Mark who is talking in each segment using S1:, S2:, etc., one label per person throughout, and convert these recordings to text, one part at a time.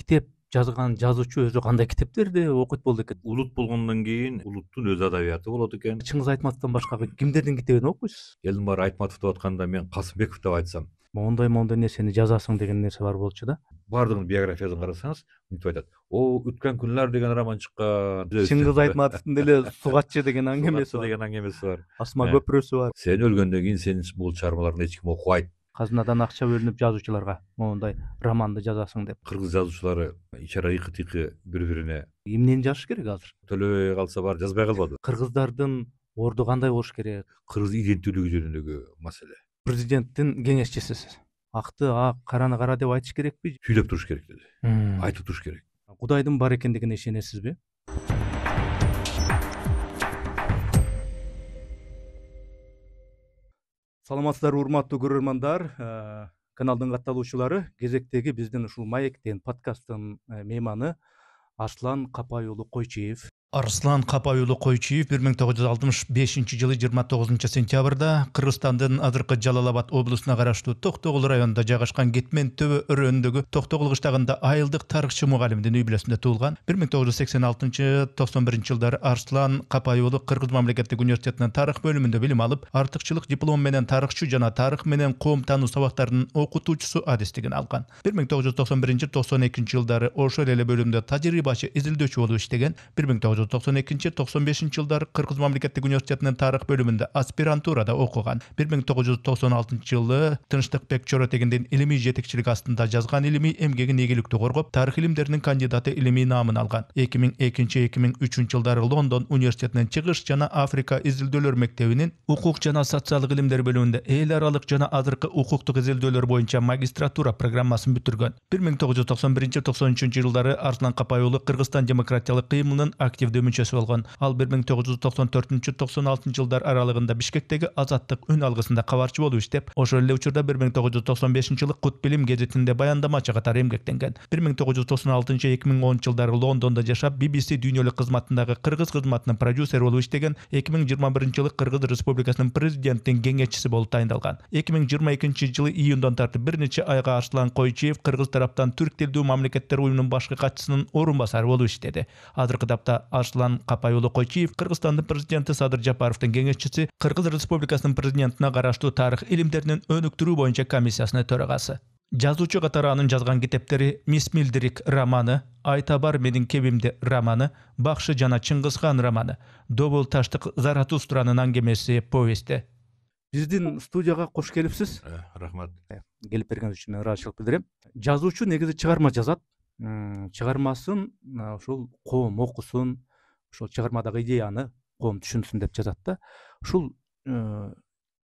S1: китеп жазган жазуучу өзү кандай китептерди окуйт болду экен?
S2: Улут болгондон кийин улуттун өз адабияты болот экен.
S1: Чыңгыз Айтматовдон башка кимдердин китебин окуйсуз?
S2: Элдин баары Айтматов деп атканда мен Касымбеков деп айтсам,
S1: Моундай нерсени жазасың деген нерсе бар болчу да.
S2: баардыгын биографиясын карасаңыз мынтип айтат. Өткөн күнлөр деген роман чыккан.
S1: Чыңгыз Айтматовдун деле Сугатчы деген аңгемеси бар.
S2: деген аңгемеси бар.
S1: Асма көпүрөсү бар.
S2: Сен өлгөндөн кийин сенин бул чыгармаларыңды эч ким окубайт.
S1: Казынадан акча бөлүнүп жазуучуларга моундай романды жазасың деп.
S2: Кыргыз жазуучулары ичара ыкы-тыкы бири-бирине
S1: Эмнени жазыш керек азыр?
S2: төлөбөй калса бар, жазбай калбады.
S1: Кыргыздардын орду кандай болуш керек?
S2: Кыргыз иденттүүлүгү жөнүндөгү маселе.
S1: Президенттин кеңешчисисиз. Акты ак, караны кара деп айтыш керекпи?
S2: Сүйлөп туруш керек деди. Айтып туруш керек.
S1: Кудайдын бар экендигине ишенесизби? Саламатсыздарбы урматтуу көрөрмандар, каналдын катталуучулары. Кезектеги биздин ушул Маектен подкасттын мейманы Арслан Капай уулу Койчиев. Арслан Капай уулу Койчиев 1965-жылы 29-сентябрда Кыргызстандын азыркы Жалал Абад облусуна караштуу Токтогул районунда жайгашкан Кетмен төбө өрөөнүндөгү Токтогул кыштагында айылдык тарыхчы мугалимдин үй бүлөсүндө туулган. 1986-91-жылдары Арслан Капай уулу Кыргыз мамлекеттик университетинин тарых бөлүмүндө билим алып, артыкчылык диплом менен тарыхчы жана тарых менен коом таануу сабактарынын окутуучусу адестигин алган. 1991-92-жылдары ошол эле бөлүмдө тажрыйбачы изилдөөчү болуп иштеген. 1992-95-жылдары Кыргыз мамлекеттик университетинин тарых бөлүмүндө аспирантурада окуган. 1996-жылы Тынчтыкбек Чоротегиндин илимий жетекчилиги астында жазган илимий эмгегин ийгиликтүү коргоп, тарых илимдеринин кандидаты илимий наамын алган. 2002-2003-жылдары Лондон университетинин чыгыш жана Африка изилдөөлөр мектебинин укук жана социалдык илимдер бөлүмүндө эл аралык жана азыркы укуктук изилдөөлөр боюнча магистратура программасын бүтүргөн. 1991-93-жылдары Арслан Капай уулу Кыргызстан демократиялык кыймылынын активдүү мүчөсү болгон. Ал 1994-96-жылдар аралыгында Бишкектеги Азаттык үн алгысында кабарчы болуп иштеп, ошол эле учурда 1995-жылы Кут Билим гезитинде баяндамачы катары эмгектенген. 1996-2010-жылдары Лондондо жашап, BBC дүйнөлүк кызматындагы Кыргыз кызматынын продюсери болуп иштеген. 2021-жылы Кыргыз Республикасынын президентинин кеңешчиси болуп тайындалган. 2022-жылы июндан тартып бир нече айга Арслан Койчиев Кыргыз тараптан түрк тилдүү мамлекеттер уюмунун башкы катчысынын орун басары болуп иштеди. Азыркы тапта Арслан Капай уулу Койчиев Кыргызстандын президенти Садыр Жапаровдун кеңешчиси, Кыргыз Республикасынын президентине караштуу тарых илимдеринин өнүктүрүү боюнча комиссиясынын төрагасы. Жазуучу катары анын жазган китептери Мис Милдирик романы, Айта бар менин кебимде романы, Бакшы жана Чыңгызхан романы, Добул таштык Заратустранын аңгемеси повести. Биздин студияга кош келипсиз.
S2: Рахмат.
S1: Келип бергениңиз үчүн ыраазычылык билдирем. Жазуучу негизи чыгарма жазат. Чыгармасын ошол коом окусун, ошол чыгармадагы идеяны коом түшүнсүн деп жазат да. Ушул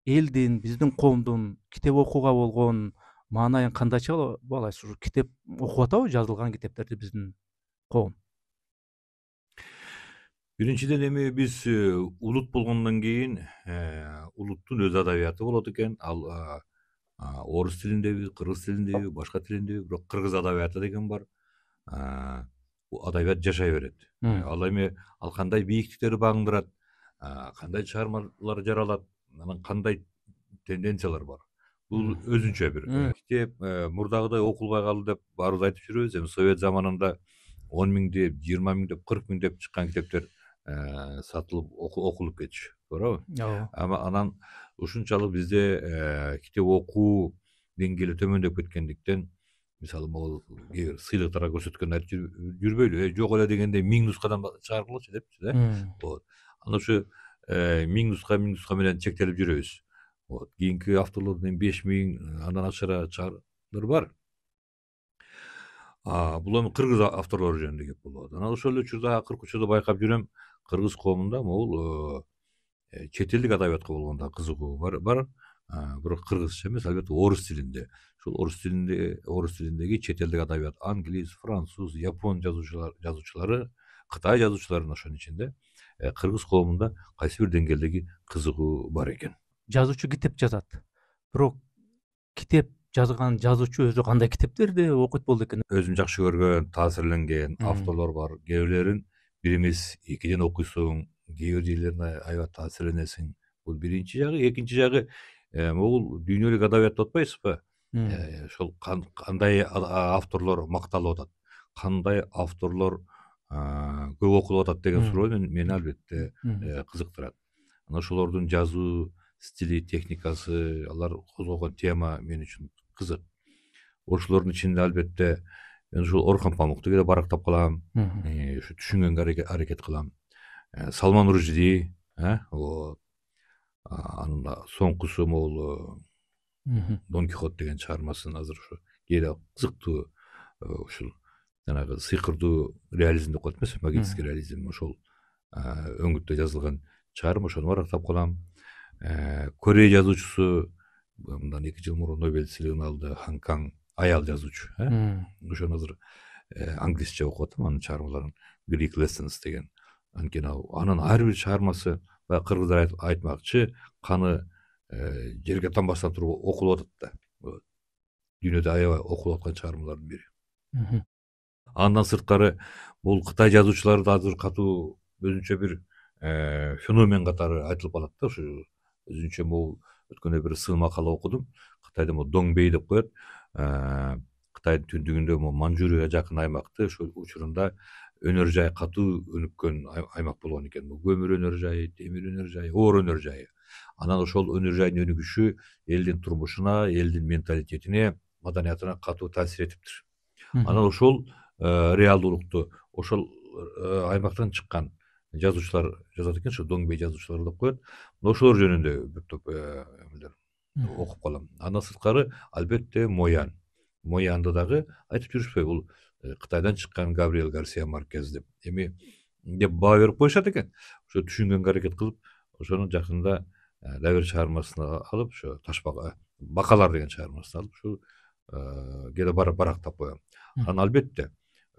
S1: элдин, биздин коомдун китеп окууга болгон маанайын кандайча баалайсыз? Ушу китеп окуп атабы жазылган китептерди биздин коом?
S2: Биринчиден эми биз улут болгондон кийин улуттун өз адабияты болот экен. Ал орус тилиндеби, кыргыз тилиндеби, башка тилиндеби, бирок кыргыз адабияты деген бар. Адабият жашай берет. Ал эми ал кандай бийиктиктерди багындырат, кандай чыгармалар жаралат, анан кандай тенденциялар бар. Бул өзүнчө бир китеп мурдагыдай окулбай калды деп баарыбыз айтып жүрөбүз. Эми Совет заманында 10 миң деп, 20 миң деп, 40 миң деп чыккан китептер сатылып окулуп кетчү, туурабы? Анан ушунчалык бизде китеп окуу деңгээли төмөндөп кеткендиктен, мисалы могул кээ бир сыйлыктарга көрсөткөндү айтып жүрбөйлү, жок эле дегенде 1000 нускадан чыгаргылычы депчи да. Анан ушу 1000 нуска менен чектелип жүрөбүз. Кийинки авторлордун 5000 андан ашыра чыгарымдар бар. Бул эми кыргыз авторлору жөнүндө кеп болот. Анан ошол эле учурда акыркы учурда байкап жүрөм, кыргыз коомунда могул чет элдик адабиятка болгондо кызыгуу бар. Бирок кыргызча эмес, албетте орус тилинде. Ушул орус тилиндеги чет элдик адабият, англис, француз, япон жазуучулары, Кытай жазуучуларынын ошонун ичинде кыргыз коомунда кайсы бир деңгээлдеги кызыгуу бар экен.
S1: Жазуучу китеп жазат. Бирок китеп жазган жазуучу өзү кандай китептерди окуйт болду экен?
S2: Өзүм жакшы көргөн, таасирленген авторлор бар. Кээ бирлерин бир эмес экиден окуйсуң, кээ бир жерлерине аябай таасирленесиң. Бул биринчи жагы. Экинчи жагы могул дүйнөлүк адабиятты атпайсызбы? Ошол кандай авторлор макталып атат, кандай авторлор көп окулуп атат деген суроо мени албетте кызыктырат. Анан ошолордун жазуу стили, техникасы, алар козгогон тема мен үчүн кызык. Ошолордун ичинде албетте мен ушул Орхон Памукту кээде барактап калам, ушу түшүнгөнгө аракет кылам. Салман Ружди, анын соңкусу могул Дон Кихот деген чыгармасын азыр ушу кээде кызыктуу ушул жанагы сыйкырдуу реализм деп коет эмеспи, магический реализм, ошол өңүттө жазылган чыгарма, ошону барактап калам. Корей жазуучусу мындан 2 жыл мурун Нобель сыйлыгын алды, Хан Кang, аял жазуучу. Ошону азыр англисче окуп атам, анын чыгармаларын, Greek Lessons деген. Анткени анын ар бир чыгармасы, баягы кыргыздар айтмакчы, каны жерге тамбастан туруп окулуп атат да. Дүйнөдө аябай окулуп аткан чыгармалардын бири. Андан сырткары бул Кытай жазуучулары да азыр катуу өзүнчө бир феномен катары айтылып калат да. Ушу өзүнчө могул өткөндө бир сын макала окудум. Кытайда могу Доңбей деп коет. Кытайдын түндүгүндө Манчжурияга жакын аймакты ошол учурунда өнөр жай катуу өнүккөн аймак болгон экен. Бул көмүр өнөр жайы, темир өнөр жайы, оор өнөр жайы. Анан ошол өнөр жайдын өнүгүшү элдин турмушуна, элдин менталитетине, маданиятына катуу таасир этиптир. Анан ошол реалдуулукту ошол аймактан чыккан жазуучулар жазат экен, ошо Доңбей жазуучулары деп коет. Ошолор жөнүндө бир топ окуп калам. Андан сырткары албетте Моянды дагы айтып жүрүшпөйбү, бул Кытайдан чыккан Габриэл Гарсия Маркез деп. Эми деп баа берип коюшат экен. Ошо түшүнгөнгө аракет кылып, ошонун жакында дагы бир чыгармасын алып, ошо Ташбака Бакалар деген чыгармасын алып, ушу кээде барактап коем. Анан албетте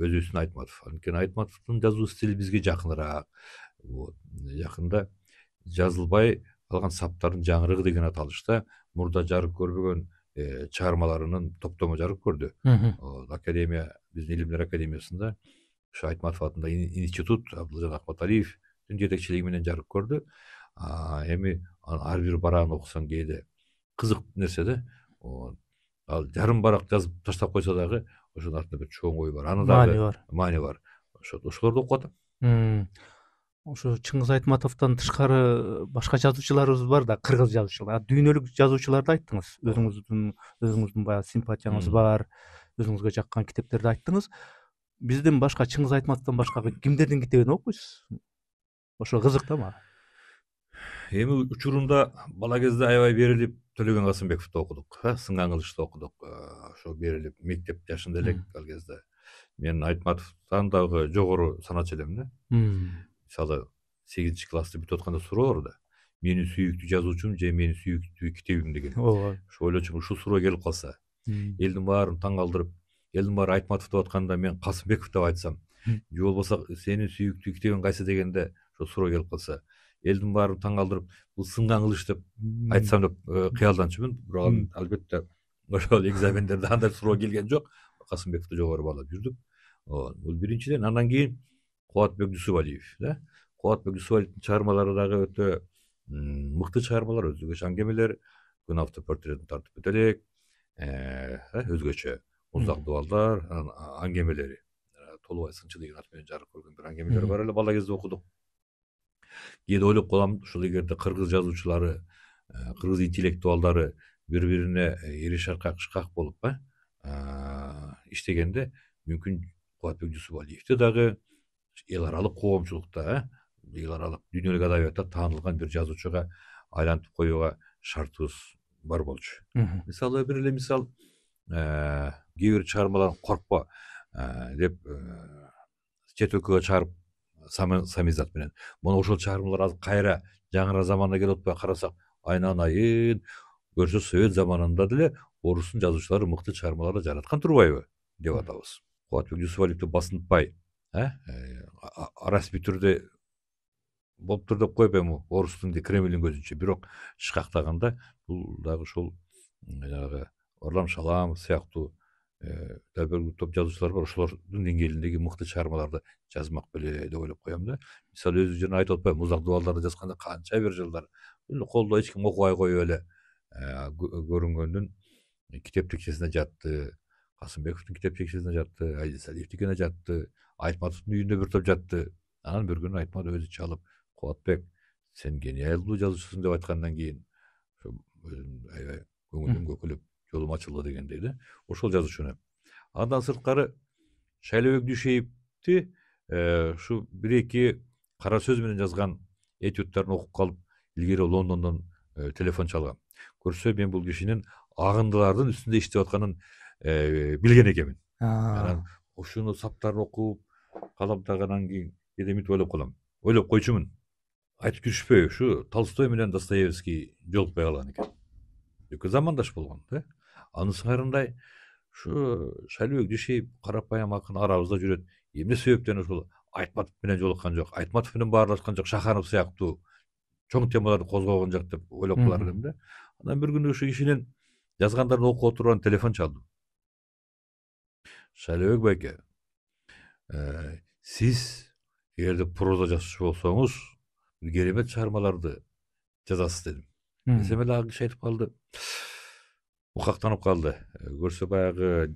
S2: өзүбүздүн Айтматов. Анткени Айтматовдун жазуу стили бизге жакыныраак. Жакында жазылбай калган саптардын жаңырыгы деген аталышта мурда жарык көрбөгөн чыгармаларынын топтому жарык көрдү. Академия, биздин Илимдер академиясында ушу Айтматов атында институт Абдылжан Акматалиевдин жетекчилиги менен жарык көрдү. Эми ар бир барагын окусаң кээде кызык нерсе да. Ал жарым барак жазып таштап койсо дагы ошонун артында бир чоң ой бар. Аны дагы маани бар. Ошолорду окуп атам.
S3: Ошо Чыңгыз Айтматовдон тышкары башка жазуучуларыбыз бар да, кыргыз жазуучулар. Дүйнөлүк жазуучуларды айттыңыз. Өзүңүздүн баягы симпатияңыз бар, өзүңүзгө жаккан китептерди айттыңыз. Бизден башка Чыңгыз Айтматовдон башка кимдердин китебин окуйсуз? Ошо кызык да мага.
S2: Эми учурунда бала кезде аябай берилип Төлөгөн Касымбековду окудук, Сынган кылычты окудук. Ошо берилип мектеп жашында элек ал кезде. Мен Айтматовдон дагы жогору саначу элем да. Мисалы 8 классты бүтүп атканда суроо бар да. Менин сүйүктүү жазуучум же менин сүйүктүү китебим деген. Ошо ойлочумун, ушул суроо келип калса, элдин баарын таң калтырып, элдин баары Айтматов деп атканда мен Касымбеков деп айтсам, же болбосо сенин сүйүктүү китебиң кайсы дегенде ошо суроо келип калса, элдин баарын таң калтырып, бул Сынган кылыч деп айтсам деп кыялданчумун. Бирок албетте ошол экзамендерде андай суроо келген жок. Касымбековду жогору баалап жүрдүк. Бул биринчиден. Андан кийин Кубатбек Дүйсүбалиев, Кубатбек Дүйсүбалиевдин чыгармалары дагы өтө мыкты чыгармалар, өзгөчө аңгемелер, күн автопортретин тартып өтө элек, өзгөчө Муздак дубалдар, аңгемелери. Толубай Сынчы деген ат менен жарык көргөн бир аңгемелер бар эле, бала кезде окудук. Кээде ойлоп калам, ушул эгерде кыргыз жазуучулары, кыргыз интеллектуалдары бири-бирине ири шакак болуп иштегенде, мүмкүн Кубатбек Дүйсүбалиевди дагы эл аралык коомчулукта, эл аралык дүйнөлүк адабиятта таанылган бир жазуучуга айлантып коюуга шартыбыз бар болчу. Мисалы бир эле мисал, кээ бир чыгармаларын коркпо деп чет өлкөгө чыгарып самизат менен. Мына ошол чыгармалар азыр кайра жаңыра заманда келип атпай карасак, айнан айын көрсө Совет заманында деле орустун жазуучулары мыкты чыгармаларды жараткан турбайбы деп атабыз. Кубатбек Дүйсүбалиевди басынтпай, распитүрдө болуптур деп коюп эми орустун Кремлдин көзүнчө, бирок шыкактаганда бул дагы ушул жанагы Орлам Шаламов сыяктуу бир топ жазуучулар бар, ошолордун деңгээлиндеги мыкты чыгармаларды жазмак беле деп ойлоп коем да. Мисалы өзү жана айтып атпайбы, Муздак дубалдарды жазганда канча бир жылдар колдо эч ким окубай коюп эле көрүнгөндүн китеп текчесине жатты. Касымбековдун китеп чекчесине жатты, Айдисалиевдикине жатты, Айтматовдун үйүндө бир топ жатты. Анан bir күнү Айтматов өзү чалып, Кубатбек, сен гениалдуу жазуучусуң деп айткандан кийин өзүм аябай көңүлүм көкүлүп, жолум ачылды дегендей да. Ошол жазуучуну. Андан сырткары Шайлообек Дүйшеевди ушу бир эки кара сөз менен жазган этюдтарын окуп калып, илгери Лондондон телефон чалгам. Көрсө мен бул кишинин агындылардын үстүндө иштеп атканын билген экенмин. Анан ушуну саптарын окуп, каламдагандан кийин кээде мынтип ойлоп калам. Ойлоп койчумун. Айтып жүрүшпөй, ушу Толстой менен Достоевский жолукпай калган экен. Экөө замандаш болгон да. Анын сыңарындай ушу Шайлообек Дүйшеев карапайым акын арабызда жүрөт. Эмне себептен ушул Айтматов менен жолуккан жок, Айтматов менен баарлашкан жок, Шаханов сыяктуу чоң темаларды козгогон жок деп ойлоп калар элем да. Анан bir күнү ушу кишинин жазгандарын окуп отурган телефон чалдым. Шайлообек байке, сиз эгерде проза жазуучу болсоңуз, бир керемет чыгармаларды жазасыз дедим. Десем эле ал киши айтып калды. Укактанып калды. Көрсө баягы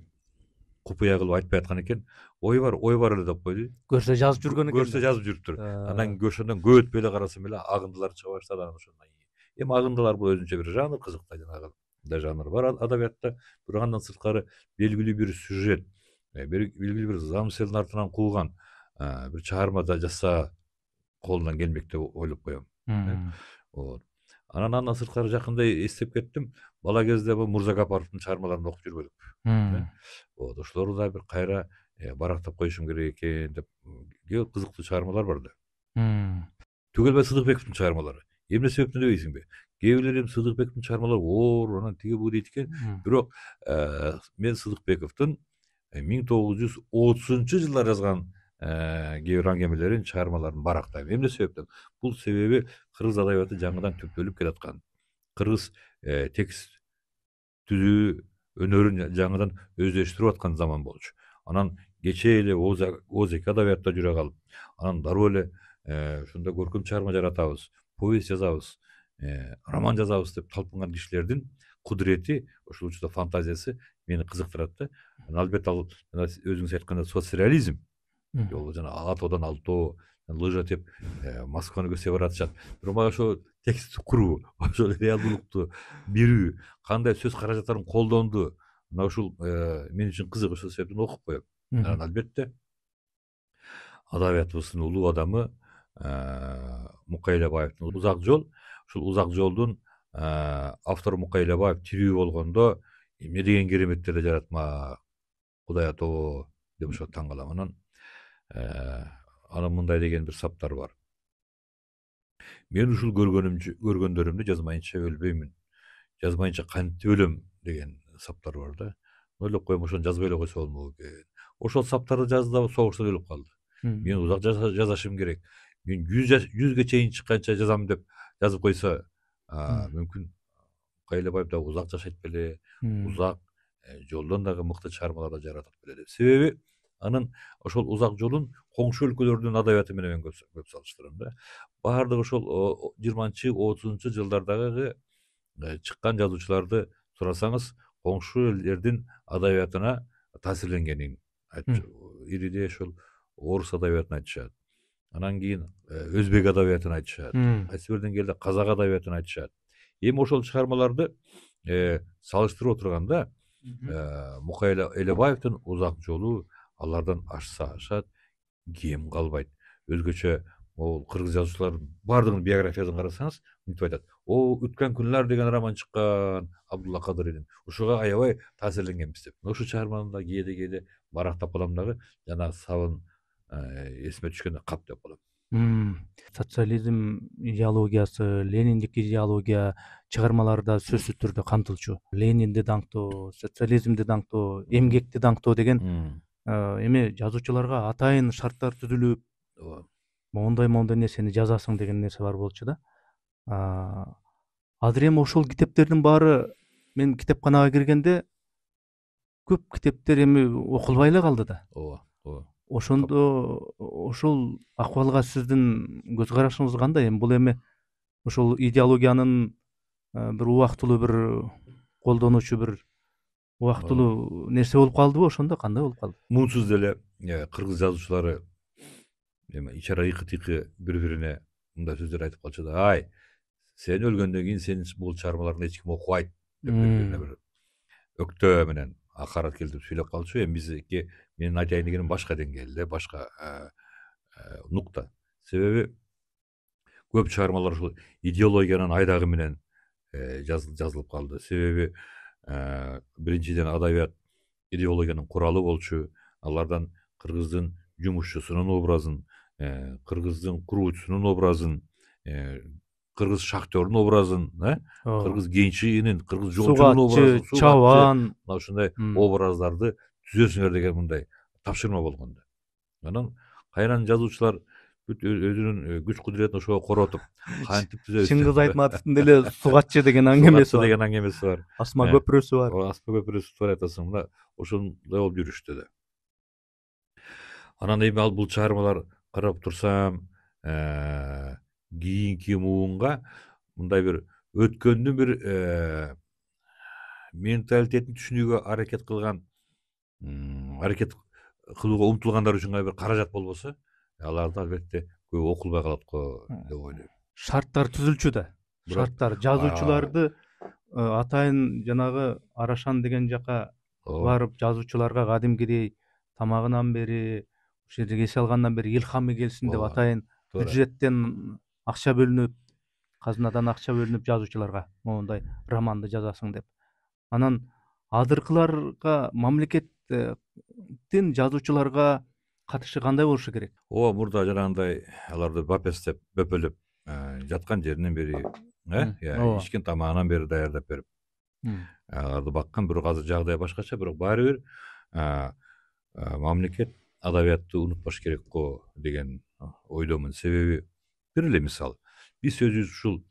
S2: купуя кылып айтпай аткан экен. Ой бар эле деп койду.
S3: Көрсө жазып жүргөн экен.
S2: Көрсө жазып жүрүптүр. Анан көршөндөн көп өтпөй эле карасам эле агындылар чыга баштады. Анан ошондон кийин. Агындылар бул өзүнчө бир жанр, кызыктай жанагы да жанр бар адабиятта. Бирок андан сырткары белгилүү бир сюжет, белгилүү бир замыслдын артынан кууган бир чыгарма да жазса колунан келмек деп ойлоп коем. Анан сырткары жакында эстеп кеттим. Бала кезде бул Мурзагапаровдун чыгармаларын окуп жүргөнүк. Ошолорду да бир кайра барактап коюшум керек экен деп көп кызыктуу чыгармалар бар да. Түгелбай Сыдыкбековдун чыгармалары. Эмне себептен дебейсиңби? Кээ бирлер Сыдыкбековдун чыгармалары оор, анан тиги бу дейт экен. Бирок мен Сыдыкбековдун 1930-жылдар жазган кээ бир аңгемелерин, чыгармаларын барактайм. Эмне себептен? Бул себеби кыргыз адабияты жаңыдан түптөлүп келаткан. Кыргыз текст түзүү өнөрүн жаңыдан өздөштүрүп аткан заман болчу. Анан кечээ эле ооз-эки адабиятта жүрө калып, анан дароо эле ушундай көркөм чыгарма жаратабыз, повесть жазабыз, роман жазабыз деп талпынган кишилердин кудурети, ошол учурда фантазиясы мени кызыктырат да. Албетте ал өзүңүз айткандай соцреализм. Жол жана Алтоодон Алтоо, лыжа теп Москваны көзсөй баратышат. Бирок мага ошо текст куруу, ошол реалдуулукту берүү, кандай сөз каражаттарын колдонду, мына ушул мен үчүн кызык, ошол себептен окуп коем. Анан албетте адабиятыбыздын улуу адамы Мукай Элебаевдин Узак жол, ушул Узак жолдун автору Мукай Элебаев тирүү болгондо эмне деген кереметтерди жаратмак, Кудай ато деп ошо таң калам. Анан мындай деген бир саптар бар. Мен ушул көргөндөрүмдү жазмайынча өлбөймүн. Жазмайынча кантип өлөм деген саптар бар да. Ойлоп коем, ошону жазбай эле койсо болмок экен. Ошол саптарды жазды, согуштан өлүп калды. Мен узак жазашым керек. Мен 100 чейин чыкканча жазам деп жазып койсо, мүмкүн Кайлабаев да узак жашайт беле, узак жолдон дагы мыкты чыгармаларды жаратат беле деп. Себеби анын ошол узак жолун коңшу өлкөлөрдүн адабияты менен көп салыштырам да. Баардыгы ошол 20-30 жылдардагы чыккан жазуучуларды сурасаңыз, коңшу элдердин адабиятына таасирленгенин айтышат. Ириде ошол орус адабиятын айтышат. Анан кийин өзбек адабиятын айтышат. Кайсы бир деңгээлде казак адабиятын айтышат. Эми ошол чыгармаларды салыштырып отурганда Мукай Элебаевдин Узак жолу алардан ашса ашат, кем калбайт. Өзгөчө могул кыргыз жазуучулардын баардыгынын биографиясын карасаңыз, мынтип айтат. Өткөн күнлөр деген роман чыккан Абдулла Кадыридин. Ушуга аябай таасирленгенбиз деп. Ошол чыгарманы кээде барактап калам дагы, жана сабын эсиме түшкөндө кап деп калам.
S3: Социализм идеологиясы, Лениндик идеология чыгармаларда сөзсүз түрдө камтылчу. Ленинди даңктоо, социализмди даңктоо, эмгекти даңктоо деген эми жазуучуларга атайын шарттар түзүлүп, моундай нерсени жазасың деген нерсе бар болчу да. Азыр эми ошол китептердин баары мен китепканага киргенде көп китептер эми окулбай эле калды да. Ошондо ошол акыбалга сиздин көз карашыңыз кандай? Бул эми ошол идеологиянын бир убактылуу бир колдонуучу бир убактылуу нерсе болуп калдыбы, ошондо кандай болуп калды?
S2: Мунсуз деле кыргыз жазуучулары эми ичара ыкы-тыкы бири-бирине мындай сөздөр айтып калчу да: "Ай, сен өлгөндөн кийин сенин бул чыгармаларыңды эч ким окубайт" деп бири-бирине бир өктөө менен акарат келтирип сүйлөп калчу. Эми биздики менин айтайын дегеним башка деңгээлде, башка нукта. Себеби көп чыгармалар ушул идеологиянын айдагы менен жазылып калды. Себеби биринчиден адабият идеологиянын куралы болчу. Алардан кыргыздын жумушчусунун образын, кыргыздын куруучусунун образын, кыргыз шахтёрунун образын, кыргыз кенчигинин, кыргыз жоочунун образын,
S3: сугатчы, чабан,
S2: мына ушундай образдарды түзөсүңөр деген мындай тапшырма болгон да. Анан кайрадан жазуучулар өзүнүн күч кудуретін ошого коротуп, кантип түзөбүз?
S3: Чыңгыз Айтматовдун деле сугатчы деген аңгемеси бар. Асма көпүрөсү бар.
S2: Асма көпүрөсү бар айтасың, мына ошондой болуп жүрүштү да. Анан эми ал бул чыгармалар карап турсам, кийинки муунга мындай бир өткөндүн бир менталитетин түшүнүүгө аракет кылган, аракет кылууга умтулгандар үчүн бир каражат болбосо, аларды албетте көп окулбай калат го деп ойлойм.
S3: Шарттар түзүлчү да. Шарттар жазуучуларды атайын жанагы Арашан деген жака барып жазуучуларга кадимкидей тамагынан бери, ошол жерде эсе алгандан бери илхамы келсин деп атайын бюджеттен акча бөлүнүп, казынадан акча бөлүнүп жазуучуларга моундай романды жазасың деп. Анан адыркыларга мамлекеттин жазуучуларга катышы кандай болушу керек?
S2: Ооба, мурда жанагындай аларды бапестеп, бөпөлөп жаткан жеринен бери, ичкен тамагынан бери даярдап берип, аларды баккан. Бирок азыр жагдай башкача, бирок баары бир мамлекет адабиятты унутпаш керек го деген ойдомун. Себеби бир эле мисал, биз өзүбүз ушул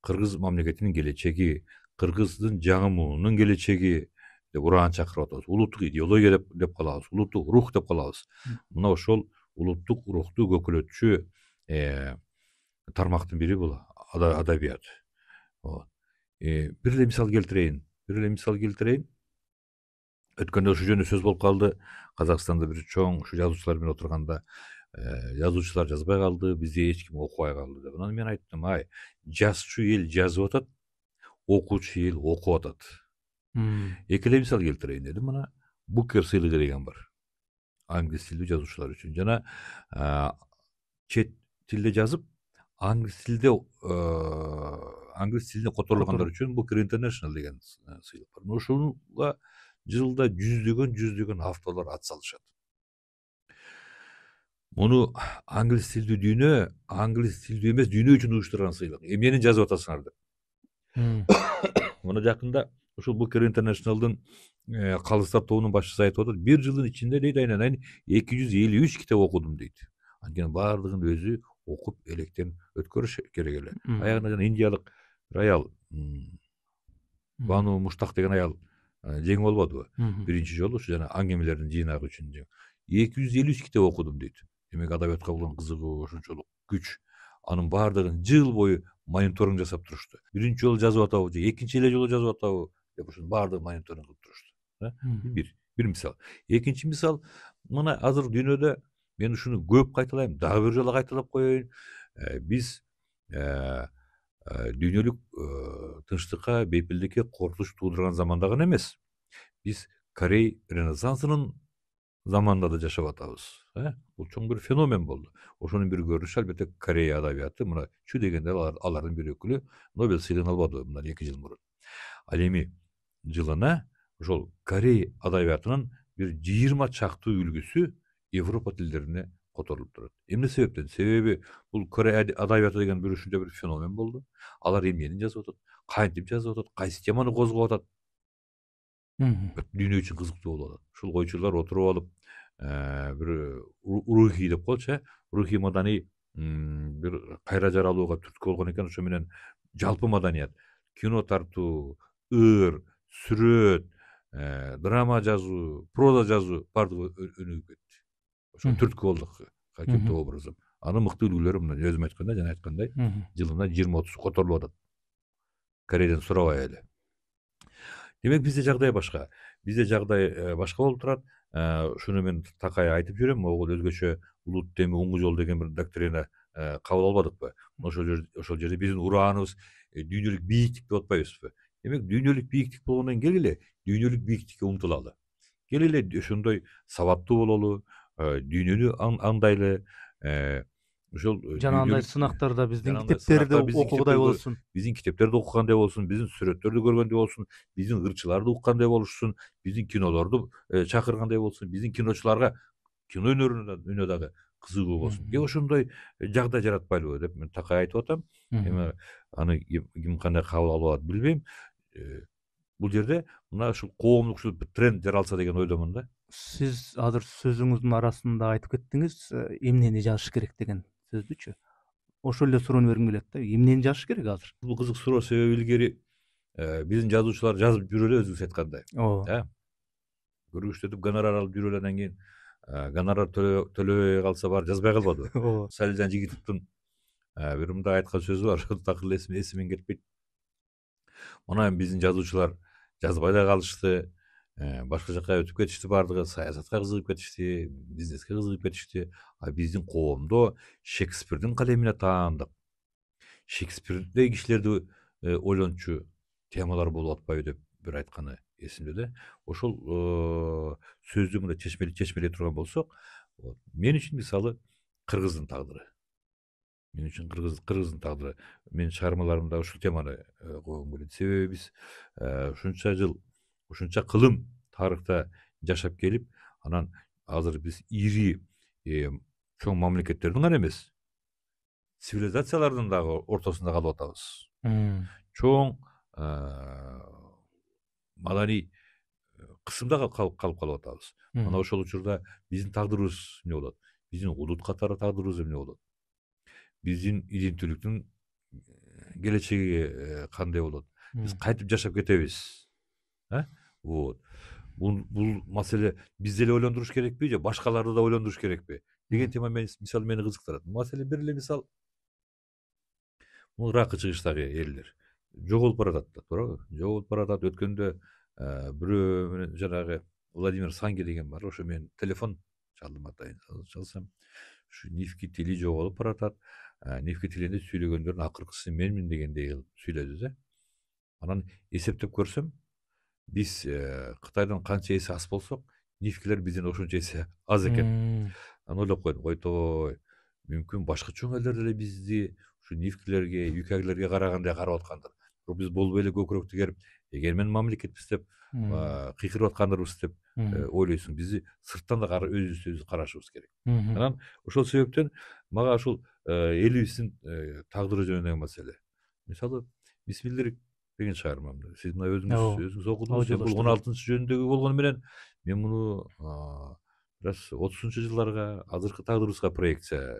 S2: кыргыз мамлекетинин келечеги, кыргыздын жаңы муунун келечеги деп ураан чакырып атабыз. Улуттук идеология деп калабыз, улуттук рух деп калабыз. Мына ошол улуттук рухту көкөлөтчү тармактын бири бул адабият. Бир эле мисал келтирейин. Өткөндө ушул жөнүндө сөз болуп калды. Казакстанда бир чоң ушу жазуучулар менен отурганда, жазуучулар жазбай калды, бизде эч ким окубай калды деп. Анан мен айттым: "Ай, жазчу эл жазып атат, окуучу эл окуп атат." Эки эле мисал келтирейин дедим. Мына Букер сыйлыгы деген бар. Англис тилдүү жазуучулар үчүн. Жана чет тилде жазып, англис тилине которулгандар үчүн Booker International деген сыйлык бар. Ошонга жылда жүздөгөн авторлор ат салышат. Муну англис тилдүү дүйнө, англис тилдүү эмес дүйнө үчүн уюштурган сыйлык. Эмнени жазып атасыңар деп. Муну жакында ушул Booker International'дын калыстар тобунун башчысы айтып атат, бир жылдын ичинде дейт, айнан 253 китеп окудум дейт. Анткени баардыгын өзү окуп электен өткөрүш керек эле. Аягында жана индиялык бир аял, Бану Муштак деген аял жеңип албадыбы? Биринчи жолу ушу жана аңгемелердин жыйнагы үчүн 253 китеп окудум дейт. Демек адабиятка болгон кызыгуу ошончолук күч. Анын баардыгын жыл бою мониторинг жасап турушту. Биринчи жолу жазып атабы же экинчи эле жолу жазып атабы деп ошонун баардыгын мониторинг кылып турушту. Бир мисал. Экинчи мисал, мына азыр дүйнөдө мен ушуну көп кайталайм, дагы бир жолу кайталап коеюн. Биз дүйнөлүк тынчтыкка, бейпилдикке коркунуч туудурган заманда гана эмес. Биз Корей Ренессансынын заманында да жашап атабыз. Бул чоң бир феномен болду. Ошонун бир көрүнүшү албетте Корея адабияты. Мына Чү дегенде алардын бир өкүлү Нобель сыйлыгын албады мындан 2 жыл мурун. Ал эми жылына ошол Корей адабиятынын бир 20 чактуу үлгүсү Европа тилдерине которулуп турат. Эмне себептен? Себеби бул Корей адабияты деген бир ушунча бир феномен болду. Алар эмнени жазып атат, кантип жазып атат, кайсы теманы козгоп атат. Дүйнө үчүн кызыктуу болуп атат. Ушул койчулар отуруп алып, бир рухий деп коелучу, рухий маданий бир кайра жаралууга түрткү болгон экен. Ошо менен жалпы маданият, кино тартуу, ыр, сүрөт, драма жазуу, проза жазуу баардыгы өнүгүп кетти. Ошо түрткү болду каким-то образом. Анын мыкты үлгүлөрү мына өзүм айткандай, жана айткандай, жылына 20-30 которулуп атат. Корейден сурабай эле. Демек бизде жагдай башка. Бизде жагдай башка болуп турат. Ушуну мен такай айтып жүрөм, могул өзгөчө улут теми уңгу жол деген бир доктрина кабыл албадыкпы? Ошол жерде биздин урааныбыз дүйнөлүк бийиктик деп атпайбызбы? Демек дүйнөлүк бийиктик болгондон кийин эле дүйнөлүк бийиктикке умтулалы. Келгиле ошондой сабаттуу бололу, дүйнөнү андайлы, ошол
S3: жана андай сынактарда биздин китептерди окугудай болсун.
S2: Биздин китептерди окугандай болсун, биздин сүрөттөрдү көргөндөй болсун, биздин ырчыларды уккандай болушсун, биздин кинолорду чакыргандай болсун, биздин киночуларга кино өнөрүнө дагы кызыгуу болсун. Ошондой жагдай жаратпайлыбы деп мен такай айтып атам. Эми аны ким кандай кабыл алып алат билбейм. Бул жерде мына ушул коомдук ушул тренд жаралса деген ойдомун да.
S3: Сиз азыр сөзүңүздүн арасында айтып кеттиңиз, эмнени жазыш керек деген сөздүчү. Ошол эле суроону бергим келет да. Эмнени жазыш керек азыр?
S2: Бул кызык суроо, себеби илгери биздин жазуучулар жазып жүрө эле өзүңүз айткандай.
S3: Ооба.
S2: Көргүчтөтүп гонорар алып жүрө эле, анан кийин гонорар төлөбөй калса баары жазбай калбадыбы?
S3: Ооба.
S2: Салижан Жигитовдун бир мындай айткан сөзү бар, такыр эле эсимен кетпейт. Мына биздин жазуучулар жазбай да калышты, башка жака өтүп кетишти баардыгы, саясатка кызыгып кетишти, бизнеске кызыгып кетишти. А биздин коомдо Шекспирдин калемине таандык, Шекспирдей кишилерди ойлончу темалар болуп атпайбы деп бир айтканы эсимде да. Ошол сөздү мындай чечмелей турган болсок, мен үчүн мисалы кыргыздын тагдыры. Мен үчүн кыргыздын тагдыры. Менин чыгармаларымда ушул теманы койгум келет. Себеби биз ушунча жыл, ушунча кылым тарыхта жашап келип, анан азыр биз ири чоң мамлекеттердин гана эмес, цивилизациялардын дагы ортосунда калып атабыз. Чоң маданий кысымда калып атабыз. Мына ошол учурда биздин тагдырыбыз эмне болот? Биздин улут катары тагдырыбыз эмне болот? Биздин иденттүүлүктүн келечеги кандай болот? Биз кайтып жашап кетебиз. Вот. Бул маселе бизди эле ойлондуруш керекпи же башкаларды да ойлондуруш керекпи деген тема мисалы мени кызыктырат. Маселе бир эле мисал, ракы чыгыштагы элдер жоголуп баратат да, туурабы? Жоголуп баратат. Өткөндө бирөө менен жанагы Владимир Санги деген бар. Ошо менин телефон чалдым, атайын чалсам, ушу Нефтьки жоголуп баратат. Нефтьки тилинде сүйлөгөндөрдүн акыркысы менмин дегендей кылып сүйлөдү да. Анан эсептеп көрсөм, биз Кытайдан канча эсе аз болсок, нефткилер бизден ошончо эсе аз экен. Анан ойлоп койдум, ойтой, мүмкүн башка чоң элдер деле бизди ушу нефткилерге, ЮКГлерге карагандай карап аткандыр. Бирок биз болбой эле көкүрөк тигерип, эгермен мамлекетпиз деп кыйкырып аткандырбыз деп ойлойсуң. Бизди сырттан да өзүбүздү карашыбыз керек. Анан ошол себептен мага ушул элибиздин тагдыры жөнүндөгү маселе. Мисалы, Бисмиллерик деген чыгармамды сиз мына өзүңүз окудуңуз. Бул 16 жөнүндөгү болгону менен мен муну бир 30 жылдарга, азыркы тагдырыбызга проекция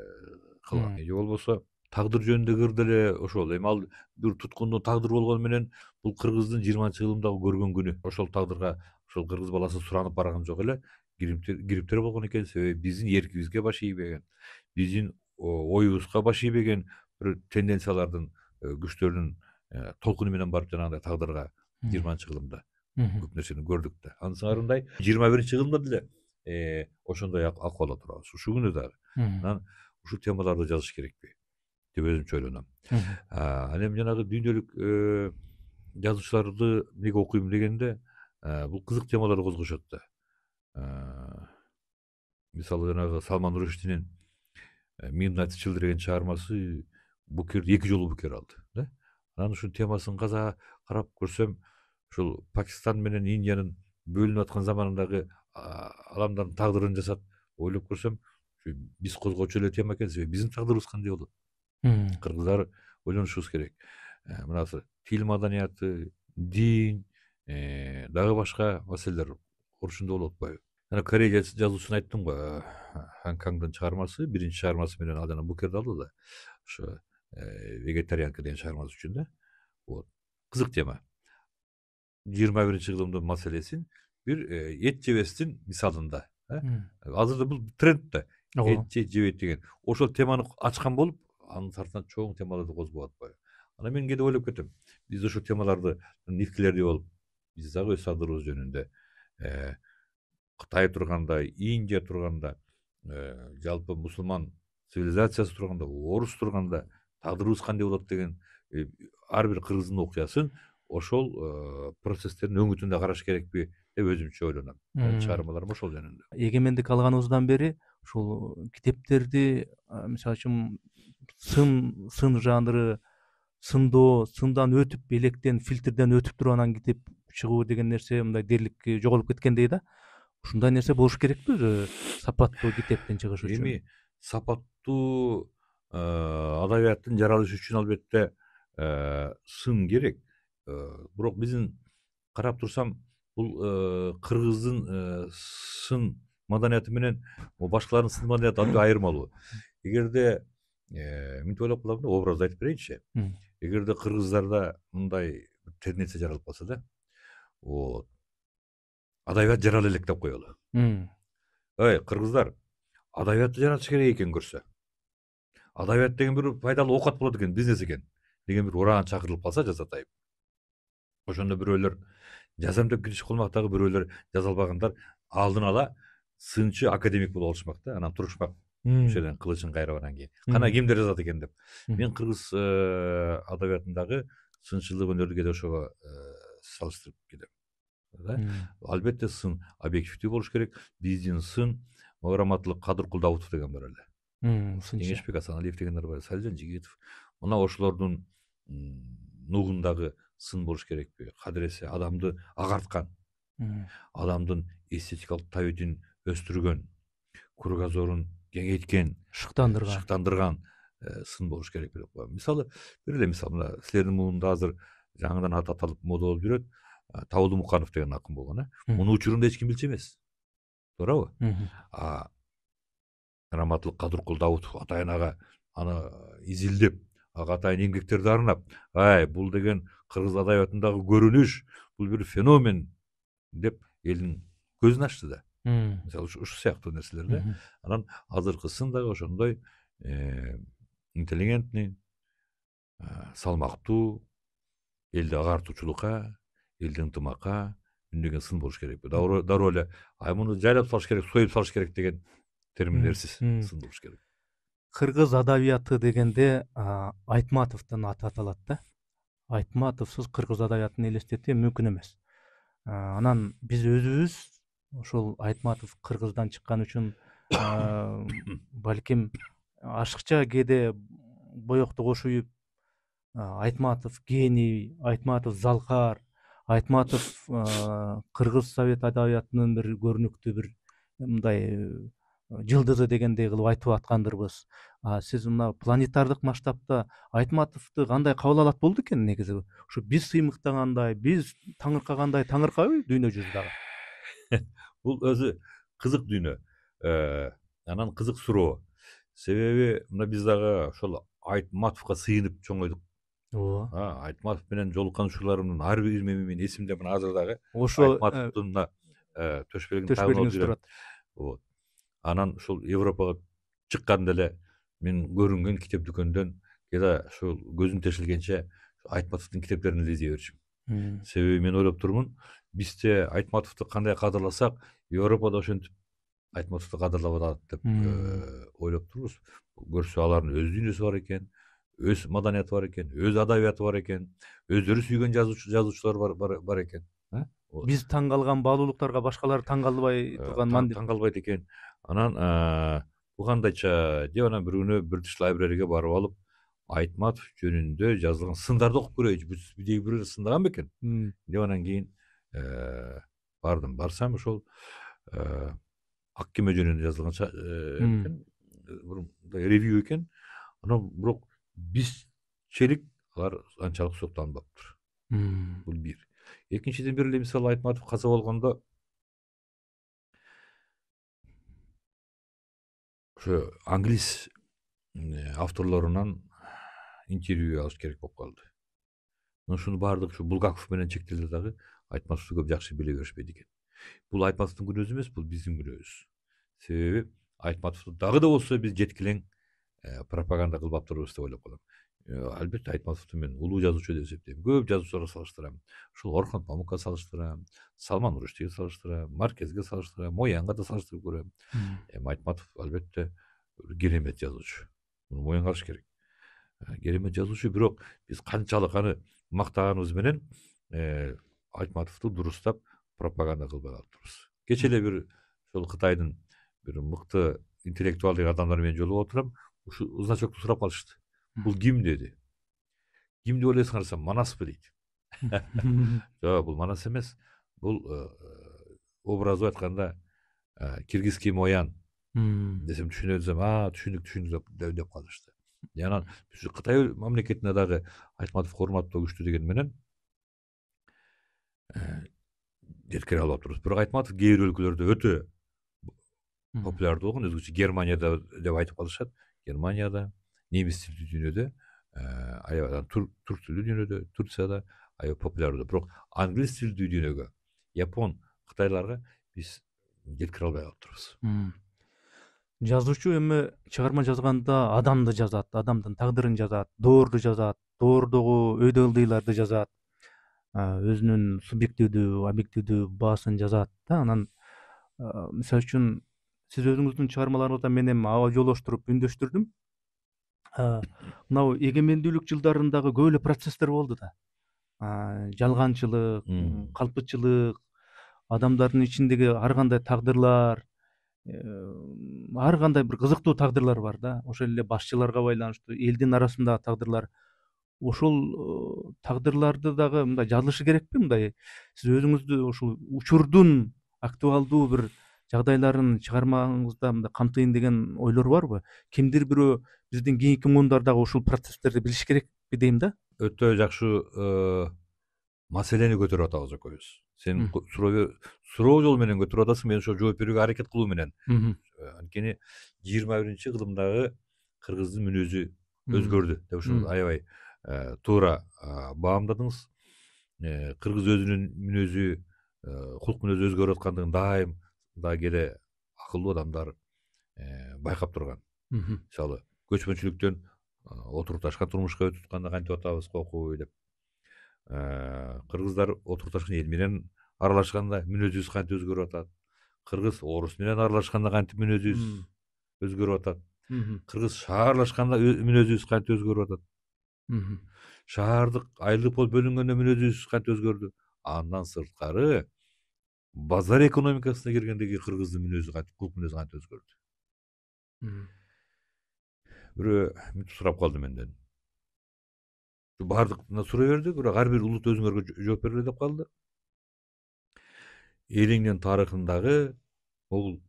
S2: кылгам. Же болбосо тагдыр жөнүндө кыр деле ошол. Эми ал бир туткундуу тагдыр болгону менен бул кыргыздын 20-жылымдагы көргөн күнү. Ошол тагдырга ошол кыргыз баласы суранып барган жок эле, кириптер болгон экен. Себеби биздин эркибизге баш ийбеген, биздин оюбузга баш ийбеген бир тенденциялардын, күчтөрдүн толкуну менен барып жанагындай тагдырга 20-жылымда көп нерсени көрдүк да. Ансыңарындай 21-жылымда деле ошондой акыбалда турабыз. Ушул күнү дагы. Анан ушул темаларды жазыш керекпи деп өзүмчө ойлоном. Анан эми жанагы дүйнөлүк жазуучуларды эмнеге окуйм дегенде, бул кызык темаларды козгошот да. Мисалы жанагы Салман Руштинин Midnight Chill деген чыгармасы Букерди 2 жолу Букер алды да. Анан ушул темасын карап көрсөм, ушул Пакистан менен Индиянын бөлүнүп аткан заманындагы адамдардын тагдырын жасап ойлоп көрсөм, биз козгоочу эле тема экен. Себеби биздин тагдырыбыз кандай болот? Кыргыздар ойлонушубуз керек. Мына тил маданияты, дин, дагы башка маселелер орчунда болуп атпайбы? Жана Корей жазуучусун айттым го, Ханкангдын чыгармасы, биринчи чыгармасы менен ал жана Букерди алды да. Ошо вегетарианка деген чыгармасы үчүн да. Вот. Кызык тема. 21-жылымдын маселесин бир эт жебестин мисалында. Азырда бул тренд да. Эт жебейт деген. Ошол теманы ачкан болуп, анын сыртынан чоң темаларды козгоп атпайбы? Анан мен кээде ойлоп кетем. Биз ошол темаларды нефткилерди болуп биз дагы өз тагдырыбыз жөнүндө Кытай турганда, Индия турганда, жалпы мусулман цивилизациясы турганда, орус турганда тагдырыбыз кандай болот деген ар бир кыргыздын окуясын ошол процесстердин өңүтүндө караш керекпи деп өзүмчө ойлоном. Чыгармаларым ошол жөнүндө.
S3: Эгемендик алганыбыздан бери ушул китептерди мисалы үчүн сын жанры, сындан өтүп, электен, фильтрден өтүп туруп анан китеп чыгуу деген нерсе мындай дерлик жоголуп кеткендей да. Ушундай нерсе болуш керекпи өзү сапаттуу китептин чыгышы үчүн?
S2: Эми сапаттуу адабияттын жаралышы үчүн албетте сын керек. Бирок биздин карап турсам, бул кыргыздын сын маданияты менен башкалардын сын маданияты абдан айырмалуу. Эгерде мынтип ойлоп калам да, образды айтып берейинчи. Эгерде кыргыздарда мындай тенденция жаралып калса да, вот адабият жарала элек деп коелу. Эй, кыргыздар, адабиятты жаратыш керек экен көрсө. Адабият деген бир пайдалуу оокат болот экен, бизнес экен деген бир уран чакырылып калса жазатайып. Ошондо бирөөлөр жазам деп киришип калмак, дагы бирөөлөр жаза албагандар алдын ала сынчы академик болуп алышмак да, анан турушмак. Ошол жерден кылычын кайрап анан кийин. Кана кимдер жазат экен деп. Мен кыргыз адабиятындагы сынчылык өнөрдү кээде ошого салыштырып кетем. Албетте сын объективдүү болуш керек. Биздин сын Маграматылык Кадыркул Давутов деген бар эле. Кеңешбек Асаналиев дегендер бар, Салжан Жигитов. Мына ошолордун нугундагы сын болуш керекпи? Кадыресе адамды агарткан, адамдын эстетикалык табитин өстүргөн, кругозорун кеңейткен, шыктандырган сын болуш керек деп коем. Мисалы, бир эле мисал, мына силердин муунда азыр жаңыдан аталып мода болуп жүрөт, Табылды Муканов деген акын болгон. Муну учурунда эч ким билчү эмес. Туурабы? Раматылык Кадыркул Давутов атайын ага аны изилдеп, ага атайын эмгектерди арнап, бул деген кыргыз адабиятындагы көрүнүш, бул бир феномен деп элдин көзүн ачты да. Мисалы ушу сыяктуу нерселерди. Анан азыркы сын дагы ошондой интеллигентный, салмактуу, элди агартуучулукка, элди ынтымакка үндөгөн сын болуш керек. Дароо эле муну жайлап салыш керек, союп салыш керек деген терминдерсиз сын болуш керек.
S3: Кыргыз адабияты дегенде Айтматовдун аты аталат да. Айтматовсуз кыргыз адабиятын элестетүү мүмкүн эмес. Анан биз өзүбүз ошол Айтматов кыргыздан чыккан үчүн балким ашыкча кээде боекти кошуп Айтматов гений, Айтматов залкар, Айтматов кыргыз совет адабиятынын бир көрүнүктүү бир мындай жылдызы дегендей кылып айтып аткандырбыз. Сиз мына планетардык масштабта Айтматовду кандай кабыл алат болду экен негизи? Ушу биз сыймыктагандай, биз таңыркагандай таңыркабы дүйнө жүзүндагы?
S2: Бул өзү кызык дүйнө. Анан кызык суроо. Себеби мына биз дагы ошол Айтматовго сыйынып чоңойдук. Ооба. Айтматов менен жолуккан учурларымдын ар бир менин эсимде, мына азыр дагы Айтматовдун төшбөлүгүн тагып жүрөм. Вот. Анан ушул Европага чыкканда эле мен көрүнгөн китеп дүкөндөн кээде ушул көзүм тешилгенче Айтматовдун китептерин эле издей берчүм. Себеби мен ойлоп турмун, бизде Айтматовду кандай кадырласак, Европада ошентип Айтматовду кадырлап атат деп ойлоп турбуз. Көрсө алардын өз дүйнөсү бар экен, өз маданияты бар экен, өз адабияты бар экен, өздөрү сүйгөн жазуучулар бар экен.
S3: Биз таң калган баалуулуктарга башкалар таң калбай турган мандир.
S2: Таң калбайт экен. Анан бул кандайча деп анан бир күнү British Library'ге барып алып, Айтматов жөнүндө жазылган сындарды окуп көрөйчү. Бидеги бирөө сындаган бекен деп анан кийин бардым. Барсам ошол ак кеме жөнүндө жазылган ревью экен. Анан бирок бизчелик алар анчалык суктанбаптыр. Бул бир. Экинчиден бир эле мисал, Айтматов каза болгондо ошо англис авторлорунан интервью алыш керек болуп калды. Ушунун баардыгы ушу Булгаков менен чектелди дагы Айтматовду көп жакшы биле беришпейт экен. Бул Айтматовдун күнөөсү эмес, бул биздин күнөөбүз. Себеби Айтматовду дагы да болсо биз жеткилең пропаганда кылбаптырбыз деп ойлоп калам. Албетте Айтматовду мен улуу жазуучу деп эсептейм. Көп жазуучуларга салыштырам. Ушул Орхон Памукка салыштырам, Салман Руштиге салыштырам, Маркезге салыштырам, Моянга да салыштырып көрөм. Эми Айтматов албетте керемет жазуучу. Муну моюнга алыш керек. Керемет жазуучу, бирок биз канчалык аны мактаганыбыз менен Айтматовду дурустап пропаганда кылбай калыптырбыз. Кече эле бир ошол Кытайдын бир мыкты интеллектуалдык адамдар менен жолугуп отурам, ушул значокту сурап калышты. Бул ким деди. Ким деп ойлойсуң десем, Манаспы дейт. Жок, бул Манас эмес. Бул образды айтканда киргизский Моян десем түшүнөт десем, түшүндүк деп калышты. Анан биз Кытай мамлекетине дагы Айтматов урматтоо күчтүү деген менен жеткире алып атабыз. Бирок Айтматов кээ бир өлкөлөрдө өтө популярдуу болгон, өзгөчө Германияда деп айтып калышат. Германияда, немис тилдүү дүйнөдө, аябай турк тилдүү дүйнөдө, Турцияда аябай популярдуу. Бирок англис тилдүү дүйнөгө, Япон, Кытайларга биз жеткире албай калыптырбыз.
S3: Жазуучу эми чыгарма жазганда адамды жазат, адамдын тагдырын жазат, доорду жазат, доордогу өйдө ылдыйларды жазат, өзүнүн субъективдүү, объективдүү баасын жазат да. Анан мисалы үчүн сиз өзүңүздүн чыгармаларыңызда мен эми аба жолоштуруп үндөштүрдүм. Мынау эгемендүүлүк жылдарындагы көп эле процесстер болду да. Жалганчылык, калпычылык, адамдардын ичиндеги ар кандай тагдырлар, ар кандай бир кызыктуу тагдырлар бар да. Ошол эле башчыларга байланыштуу, элдин арасындагы тагдырлар. Ошол тагдырларды дагы мындай жазылышы керекпи? Мындай сиз өзүңүздү ушул учурдун актуалдуу бир жагдайларын чыгармаңызда мындай камтыйын деген ойлор барбы? Кимдир бирөө биздин кийинки муундар дагы ушул процесстерди билиш керекпи дейм да.
S2: Өтө жакшы маселени көтөрүп атабыз экөөбүз. Сен суроо жолу менен көтөрүп атасың, мен ошо жооп берүүгө аракет кылуу менен. Анткени 21-кылымдагы кыргыздын мүнөзү өзгөрдү деп ушул аябай туура баамдадыңыз. Кыргыз өзүнүн мүнөзү, кулк мүнөзү өзгөрүп аткандыгын дайым дагы эле акылдуу адамдар байкап турган. Мисалы, көчмөнчүлүктөн отурукташкан турмушка өтүп атканда кантип атабыз, кокуй деп. Кыргыздар отурукташкан эл менен аралашканда мүнөзүбүз кантип өзгөрүп атат. Кыргыз орус менен аралашканда кантип мүнөзүбүз өзгөрүп атат. Кыргыз шаарлашканда мүнөзүбүз кантип өзгөрүп атат. Шаардык айлык болуп бөлүнгөндө мүнөзүбүз кантип өзгөрдү. Андан сырткары базар экономикасына киргендеги кыргыздын мүнөзү кантип, кулк мүнөзү кантип өзгөрдү. Бирөө мынтип сурап калды менден. Бардыгына сурай берди, бирок ар бир улут өзүңөргө жооп бергиле деп калды. Элиңдин тарыхындагы бул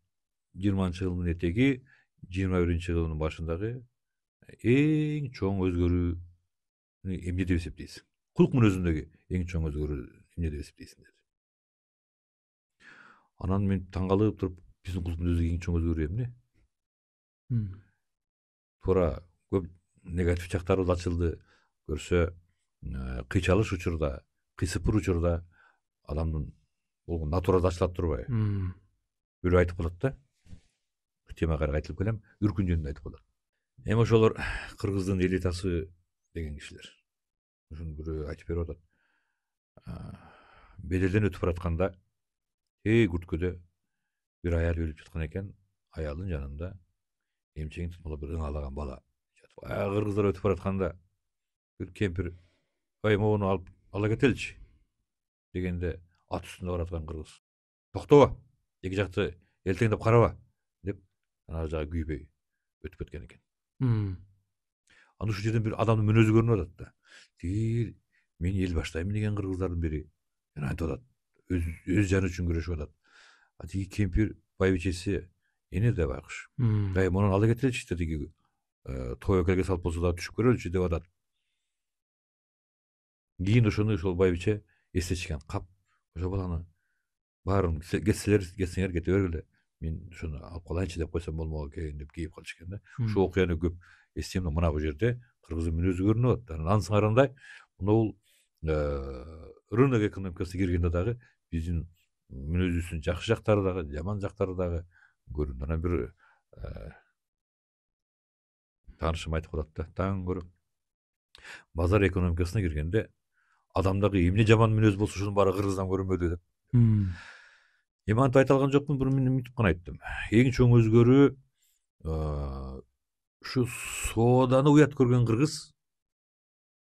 S2: 20-жылдын этеги 21-жылдын башындагы эң чоң өзгөрүү эмне деп эсептейсиң? Кулк мүнөзүндөгү эң чоң өзгөрүү эмне деп эсептейсиң деди. Анан мен таң калып туруп, биздин кулк мүнөздөгү эң чоң өзгөрүү эмне? Туура көп негатив жактарыбыз ачылды. Көрсө, кыйчалыш учурда, кыйсыпыр учурда адамдын болгон натурасы ачылат турбайбы? Бирөө айтып калат да. Темага карай айтылып келем, үркүн жөнүндө айтып калат. Эми ошолор кыргыздын элитасы деген кишилер. Ошону бирөө айтып берип атат. Беделден өтүп баратканда күрткөдө бир аял өлүп жаткан экен, аялдын жанында эмчегин тутмалап бир ыңалаган бала жатып. Кыргыздар өтүп баратканда бир кемпир, "Ой, могуну алып ала кетеличи" дегенде ат үстүндө бараткан кыргыз. "Токтоба, эки жакты элтеңдеп караба" деп ана жагы күйбөй өтүп кеткен экен. Аны ушул жерден бир адамдын мүнөзү көрүнүп атат да. Тиги мен эл баштаймын деген кыргыздардын бири айтып атат. Өз жаны үчүн күрөшүп атат. Тиги кемпир байбичеси эне да байкуш. Мунун ала кетеличи тиги той экелге салып болсо да түшүп көрөлүчү деп атат. Кийин ошол байбиче эстечкен. Кап, ошо баланы баарын кетсеңер кете бергиле. Мен ошону алып калайынчы деп койсом болмок экен деп кейип калышкан да. Ошол окуяны көп эстейм, мына бул жерде кыргыздын мүнөзү көрүнүп атат. Анан аңсыңарандай бул рынок экономикасына киргенде дагы биздин мүнөзүбүздүн жакшы жактары дагы, жаман жактары дагы көрүндү. Анан бир таанышым айтып калат да, таң көрөм. базар экономикасына киргенде адамдагы эмне жаман мүнөз болсо ушунун баары кыргыздан көрүнбөдү деп. Эми антип айта алган жокмун, бирок мен мынтип гана айттым. Эң чоң өзгөрүү ушу сооданы уят көргөн кыргыз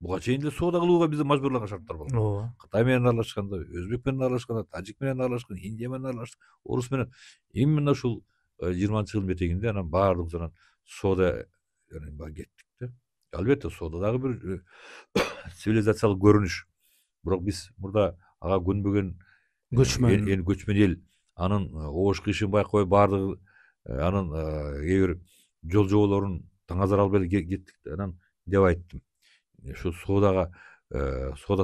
S2: буга чейин деле соода кылууга бизде мажбурлаган шарттар болгон.
S3: Ооба.
S2: Кытай менен аралашканда, Өзбек менен аралашканда, Тажик менен аралашкан, Индия менен аралашкан, орус менен. Эми мына ушул 20-жылдын бетегинде анан баардыгыбыз анан соода кеттик да. Албетте соода дагы бир цивилизациялык көрүнүш. Бирок биз мурда ага көнбөгөн көчмөн эл, анын оош кыйшын байкабай баардыгы анын кээ бир жол жоболорун таңазар албай эле кеттик да. Анан деп айттым. Ошо соода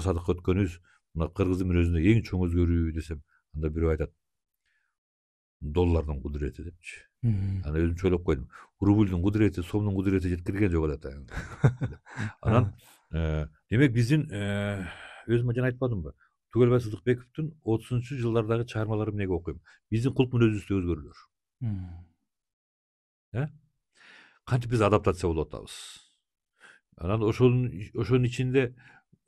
S2: садыкка өткөнүбүз мына кыргыздын мүнөзүндө эң чоң өзгөрүү десем, анда бирөө айтат доллардын кудурети депчи. Аны өзүмчө ойлоп койдум. Рублдун кудурети, сомдун кудурети жеткирген жок эле да. Анан демек биздин өзүм жана айтпадымбы? Түгөлбай Сыдыкбековдун 30-жылдардагы чыгармаларын эмнеге окуйм? Биздин кулк мүнөзүбүздө өзгөрүүлөр. Кантип биз адаптация болуп атабыз? Анан ошонун ичинде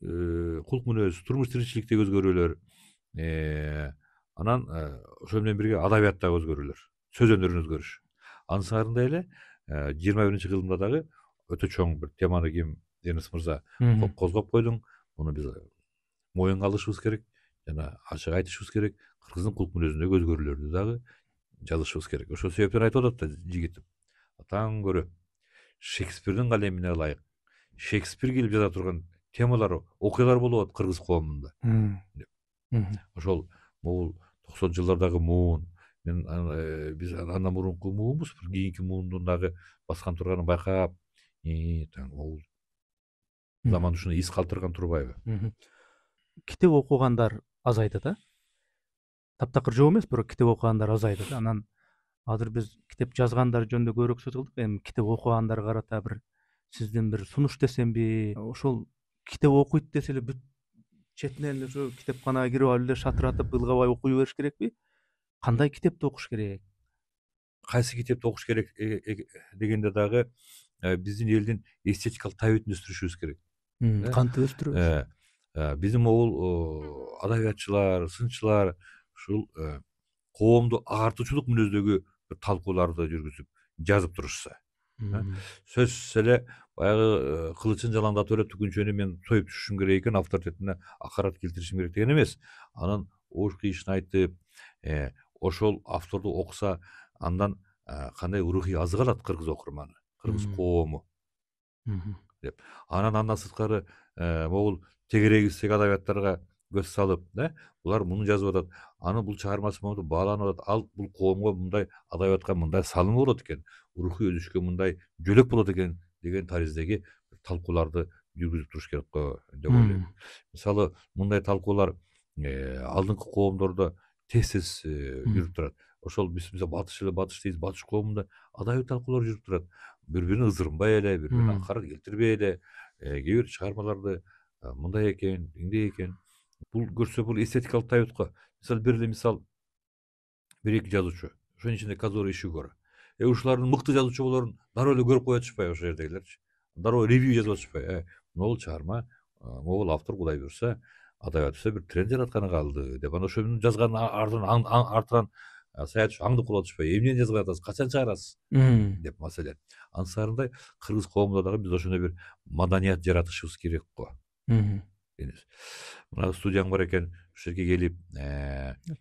S2: кулк мүнөз, турмуш тиричиликтеги өзгөрүүлөр, анан ошол менен бирге адабияттагы өзгөрүүлөр, сөз өнөрүнүн өзгөрүшү. Анын сыңарында эле 21-кылымда дагы өтө чоң бир теманы ким Денис мырза козгоп койдуң. Муну биз моюнга алышыбыз керек жана ачык айтышыбыз керек. Кыргыздын кулк мүнөзүндөгү өзгөрүүлөрдү дагы жазышыбыз керек. Ошол себептен айтып атат да жигитим. Атаң көрө Шекспирдин калемине ылайык Шекспир келип жаза турган темалар, окуялар болуп атат кыргыз коомунда. Ошол могул 90-жылдардагы муун, мен биз андан мурунку муунбуз, бир кийинки муундун дагы баскан турганын байкап, могул заман ушуну из калтырган турбайбы?
S3: Китеп окугандар азайды да. Таптакыр жок эмес, бирок китеп окугандар азайды да. Анан азыр биз китеп жазгандар жөнүндө көбүрөөк сөз кылдык. Эми китеп окугандарга карата бир сиздин бир сунуш десемби, ошол китеп окуйт десе эле бүт четинен эле ошо китепканага кирип алып эле шатыратып ылгабай окуй бериш керекпи? Кандай китепти окуш керек?
S2: Кайсы китепти окуш керек дегенде дагы биздин элдин эстетикалык табиятын өстүрүшүбүз керек.
S3: Кантип өстүрөбүз?
S2: Биздин могул адабиятчылар, сынчылар ушул коомду агартуучулук мүнөздөгү талкууларды жүргүзүп, жазып турушса. Сөзсүз эле баягы кылычын жалаңдатып эле түгүнчөнү мен союп түшүшүм керек экен, авторитетине акарат келтиришим керек деген эмес. Анын оош кыйышын айтып, ошол авторду окуса, андан кандай рухий азык алат кыргыз окурманы, кыргыз коому деп. Андан сырткары могул тегерегибиздеги адабияттарга көз салып, булар муну жазып атат, аны бул чыгармасы монтип бааланып атат, ал бул коомго мындай адабиятка мындай салым болот экен, рухий өсүшкө мындай жөлөк болот экен деген тариздеги талкууларды жүргүзүп туруш керек го деп ойлойм. Мисалы, мындай талкуулар алдыңкы коомдордо тез жүрүп турат. Ошол биз батыш дейбиз, батыш коомунда адабий талкуулар жүрүп турат. Бири-бирин ызырынбай эле, бири-бирин акарат келтирбей эле, кээ бир чыгармаларды мындай экен, эмне экен. Бул көрсө бул эстетикалык табиятка. Мисалы, бир эле мисал, бир-эки жазуучу, ошонун ичинде Казура Ишигура. Ушулардын мыкты жазуучу болорун дароо эле көрүп коюп атышпайбы ошол жердегилерчи? Дароо ревью жазып атышпайбы? Могул чыгарма, могул автор Кудай буйрса, адабиятыбызда бир тренд жаратканы калды деп, анан ошону жазган артынан саятчы аңдып калып атышпайбы? Эмнени жазган атасыз, качан чыгарасыз деп маселен. Анын сыртында кыргыз коомунда дагы биз ошондой бир маданият жаратышыбыз керек го. Мына студияң бар экен, ушул жерге келип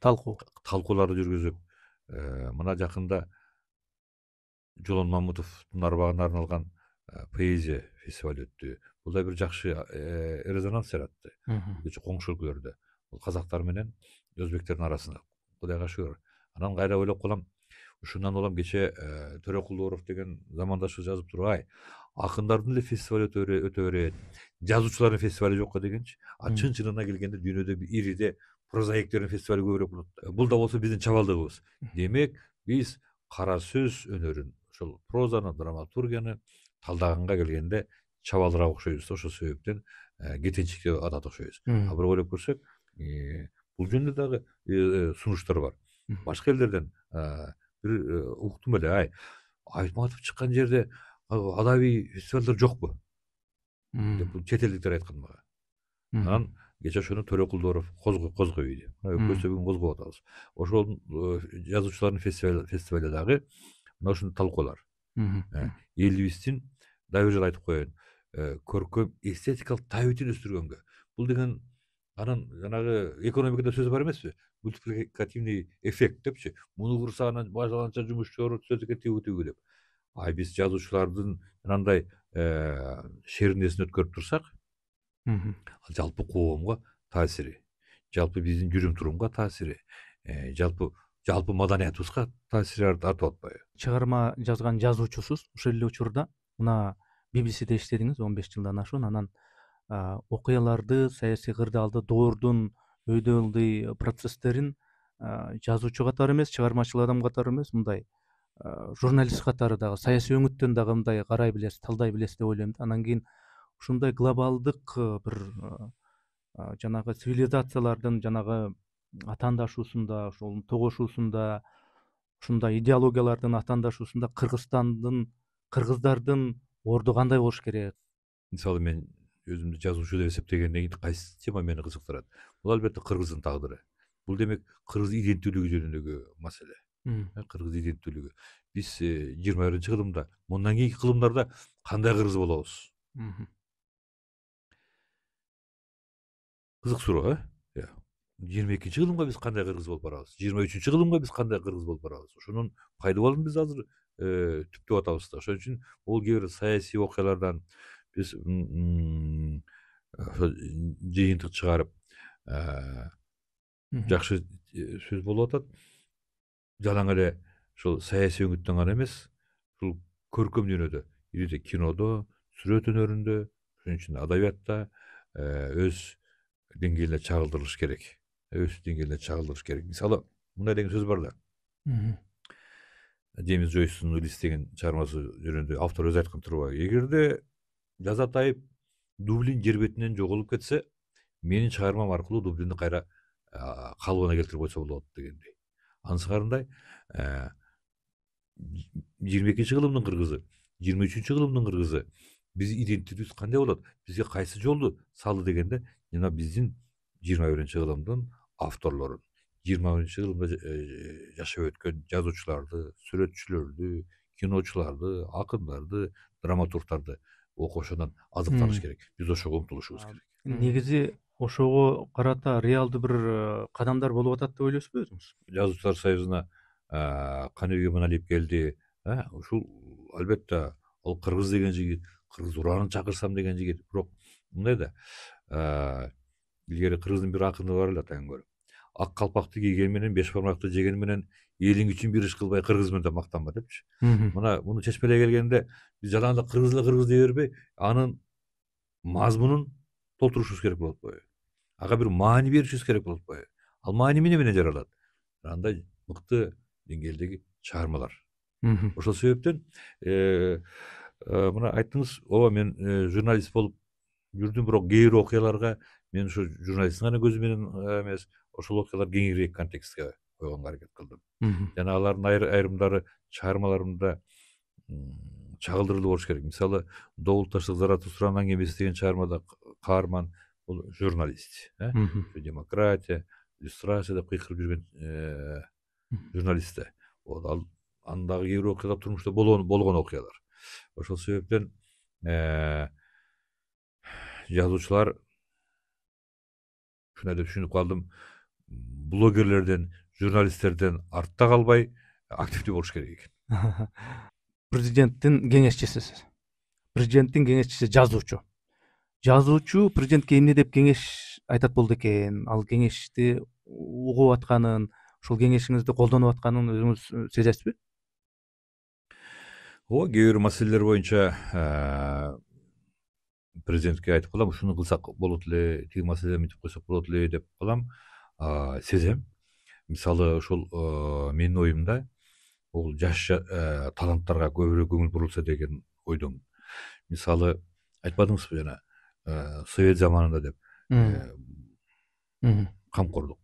S2: талкууларды жүргүзүп, мына жакында Жолон Мамутовдун арбагына арналган поэзия фестивали өттү. Бул да бир жакшы резонанс жаратты. Коңшу өлкөлөрдө, бул казактар менен өзбектердин арасында. Кудайга шүгүр. Анан кайра ойлоп калам, ушундан улам кече Төрөкулдууров деген замандашыбыз жазып тургай, акындардын эле фестивали өтө берет, жазуучулардын фестивали жокко дегенчи. Чын-чынына келгенде дүйнөдө ириде прозаиктердин фестивали көбүрөөк болот. Бул да болсо биздин чабалдыгыбыз. Демек, биз кара сөз өнөрүн, ошол прозаны, драматургияны талдаганга келгенде чабалдыраак окшойбуз. Ошол себептен кетенчикке атат окшойбуз. А бирок ойлоп көрсөк, бул жөнүндө дагы сунуштар бар. Башка элдерден бир уктум эле, Айтматов чыккан жерде адабий фестивалдар жокпу? деп бул чет элдиктер айткан мага. Анан кече ошону Төрөкулдоров козгойбуйду. Экөөбүз бүгүн козгоп атабыз. Ошол жазуучулардын фестивале дагы мына ушуну талкуулар. Элибиздин дагы бир жолу айтып коеюн. Көркөм эстетикалык табитин өстүргөнгө. Бул деген анан жанагы экономикада сөз бар эмеспи? Мультипликативный эффект депчи. Муну курса анан башканча жумушчу сөзгө тигүү деп. Биз жазуучулардын мындай шеринесин өткөрүп турсак, жалпы коомго таасири, жалпы биздин жүрүм турумга таасири, жалпы маданиятыбызга таасири артып атпайбы?
S3: Чыгарма жазган жазуучусуз. Ошол эле учурда мына BBC'де иштедиңиз 15 жылдан ашуун. Анан окуяларды, саясий кырдаалды, доордун өйдөлдүй процесстерин жазуучу катары эмес, чыгармачыл адам катары эмес, мындай журналист катары дагы, саясий өңүттөн дагы мындай карай билесиз, талдай билесиз деп ойлойм. Анан кийин ушундай глобалдык бир жанагы цивилизациялардын жанагы атаандашуусунда, ошол тогошуусунда, ушундай идеологиялардын атаандашуусунда кыргыздардын орду кандай болуш керек?
S2: Мисалы мен өзүмдү жазуучу деп эсептегенден кийин кайсы тема мени кызыктырат? Бул албетте кыргыздын тагдыры. Бул демек кыргыз иденттүүлүгү жөнүндөгү маселе. Кыргыз иденттүүлүгү. Биз 21-кылымда, мындан кийинки кылымдарда кандай кыргыз болобуз? Кызык суроо, 22-кылымга биз кандай кыргыз болуп барабыз? 23-кылымга биз кандай кыргыз болуп барабыз? Ошонун пайдабалын биз азыр түптөп атабыз да. Ошон үчүн бул кээ бир саясий окуялардан биз жыйынтык чыгарып жакшы сөз болуп атат. Жалаң эле ушул саясий өңүттөн гана эмес, ушул көркөм дүйнөдө, кинодо, сүрөт өнөрүндө, ошон үчүн адабиятта өз деңгээлине чагылдырылыш керек. Мисалы, мындай деген сөз бар да. Джеймс Джойстун Улисс деген чыгармасы жөнүндө автор өзү айткан турбайбы? Эгерде Жазатайып Дублин жер бетинен жоголуп кетсе, менин чыгармам аркылуу Дублинди кайра калыбына келтирип койсо болот дегендей. Анысыкарындай 22-кылымдын кыргызы, 23-кылымдын кыргызы биздин иденттүүлүгүбүз кандай болот? Бизге кайсы жолду салды дегенде, жана биздин 21-кылымдын авторлорун, 21-кылымда жашап өткөн жазуучуларды, сүрөтчүлөрдү, киночуларды, акындарды, драматургдарды окушунан азыктаныш керек. Биз ошого умтулушубуз керек.
S3: Негизи ошого карата реалдуу бир кадамдар болуп атат деп ойлойсузбу өзүңүз?
S2: Жазуучулар союзуна Каныбек Иманалиев келди. Ушул албетте ал кыргыз деген жигит, кыргыз ураанын чакырсам деген жигит. Бирок мындай да, илгери кыргыздын бир акыны бар эле атайын көрүп. Ак калпакты кийген менен, беш бармакты жеген менен элиң үчүн бир иш кылбай кыргызмын деп мактанма депчи. Мына муну чечмелей келгенде биз жалаң эле кыргыз дей бербей, анын мазмунун толтурушубуз керек болуп атпайбы? Ага бир маани беришибиз керек болуп атпайбы? Ал маани эмне менен жаралат? Андай мыкты деңгээлдеги чыгармалар. Ошол себептен мына айттыңыз, ооба мен журналист болуп жүрдүм, бирок кээ бир окуяларга мен ушу журналисттин гана көзү менен эмес, ошол окуялар кеңирээк контекстке койгонго аракет кылдым. Жана алардын айрымдары чыгармаларымда чагылдырылуу болуш керек. Мисалы, Добулташтык Заратустранын аңгемеси деген чыгармада каарман бул журналист, демократия, иллюстрация деп кыйкырып жүргөн журналист. Ал андагы кээ бир окуялар турмушта болгон окуялар. Ошол себептен жазуучулар ушундай деп түшүнүп калдым, блогерлерден, журналисттерден артта калбай активдүү болуш керек экен.
S3: Президенттин кеңешчисисиз. Президенттин кеңешчиси жазуучу. Жазуучу президентке эмне деп кеңеш айтат болду экен? Ал кеңешти угуп атканын, ушул кеңешиңизди колдонуп атканын өзүңүз сезесизби?
S2: Ооба, кээ бир маселелер боюнча президентке айтып калам, ушуну кылсак болот эле, тиги маселени мынтип койсок болот эле деп калам, сезем. Мисалы, ошол менин оюмда бул жаш таланттарга көбүрөөк көңүл бурулса деген ойдомун. Мисалы, айтпадыңызбы жана Совет заманында деп камкордук.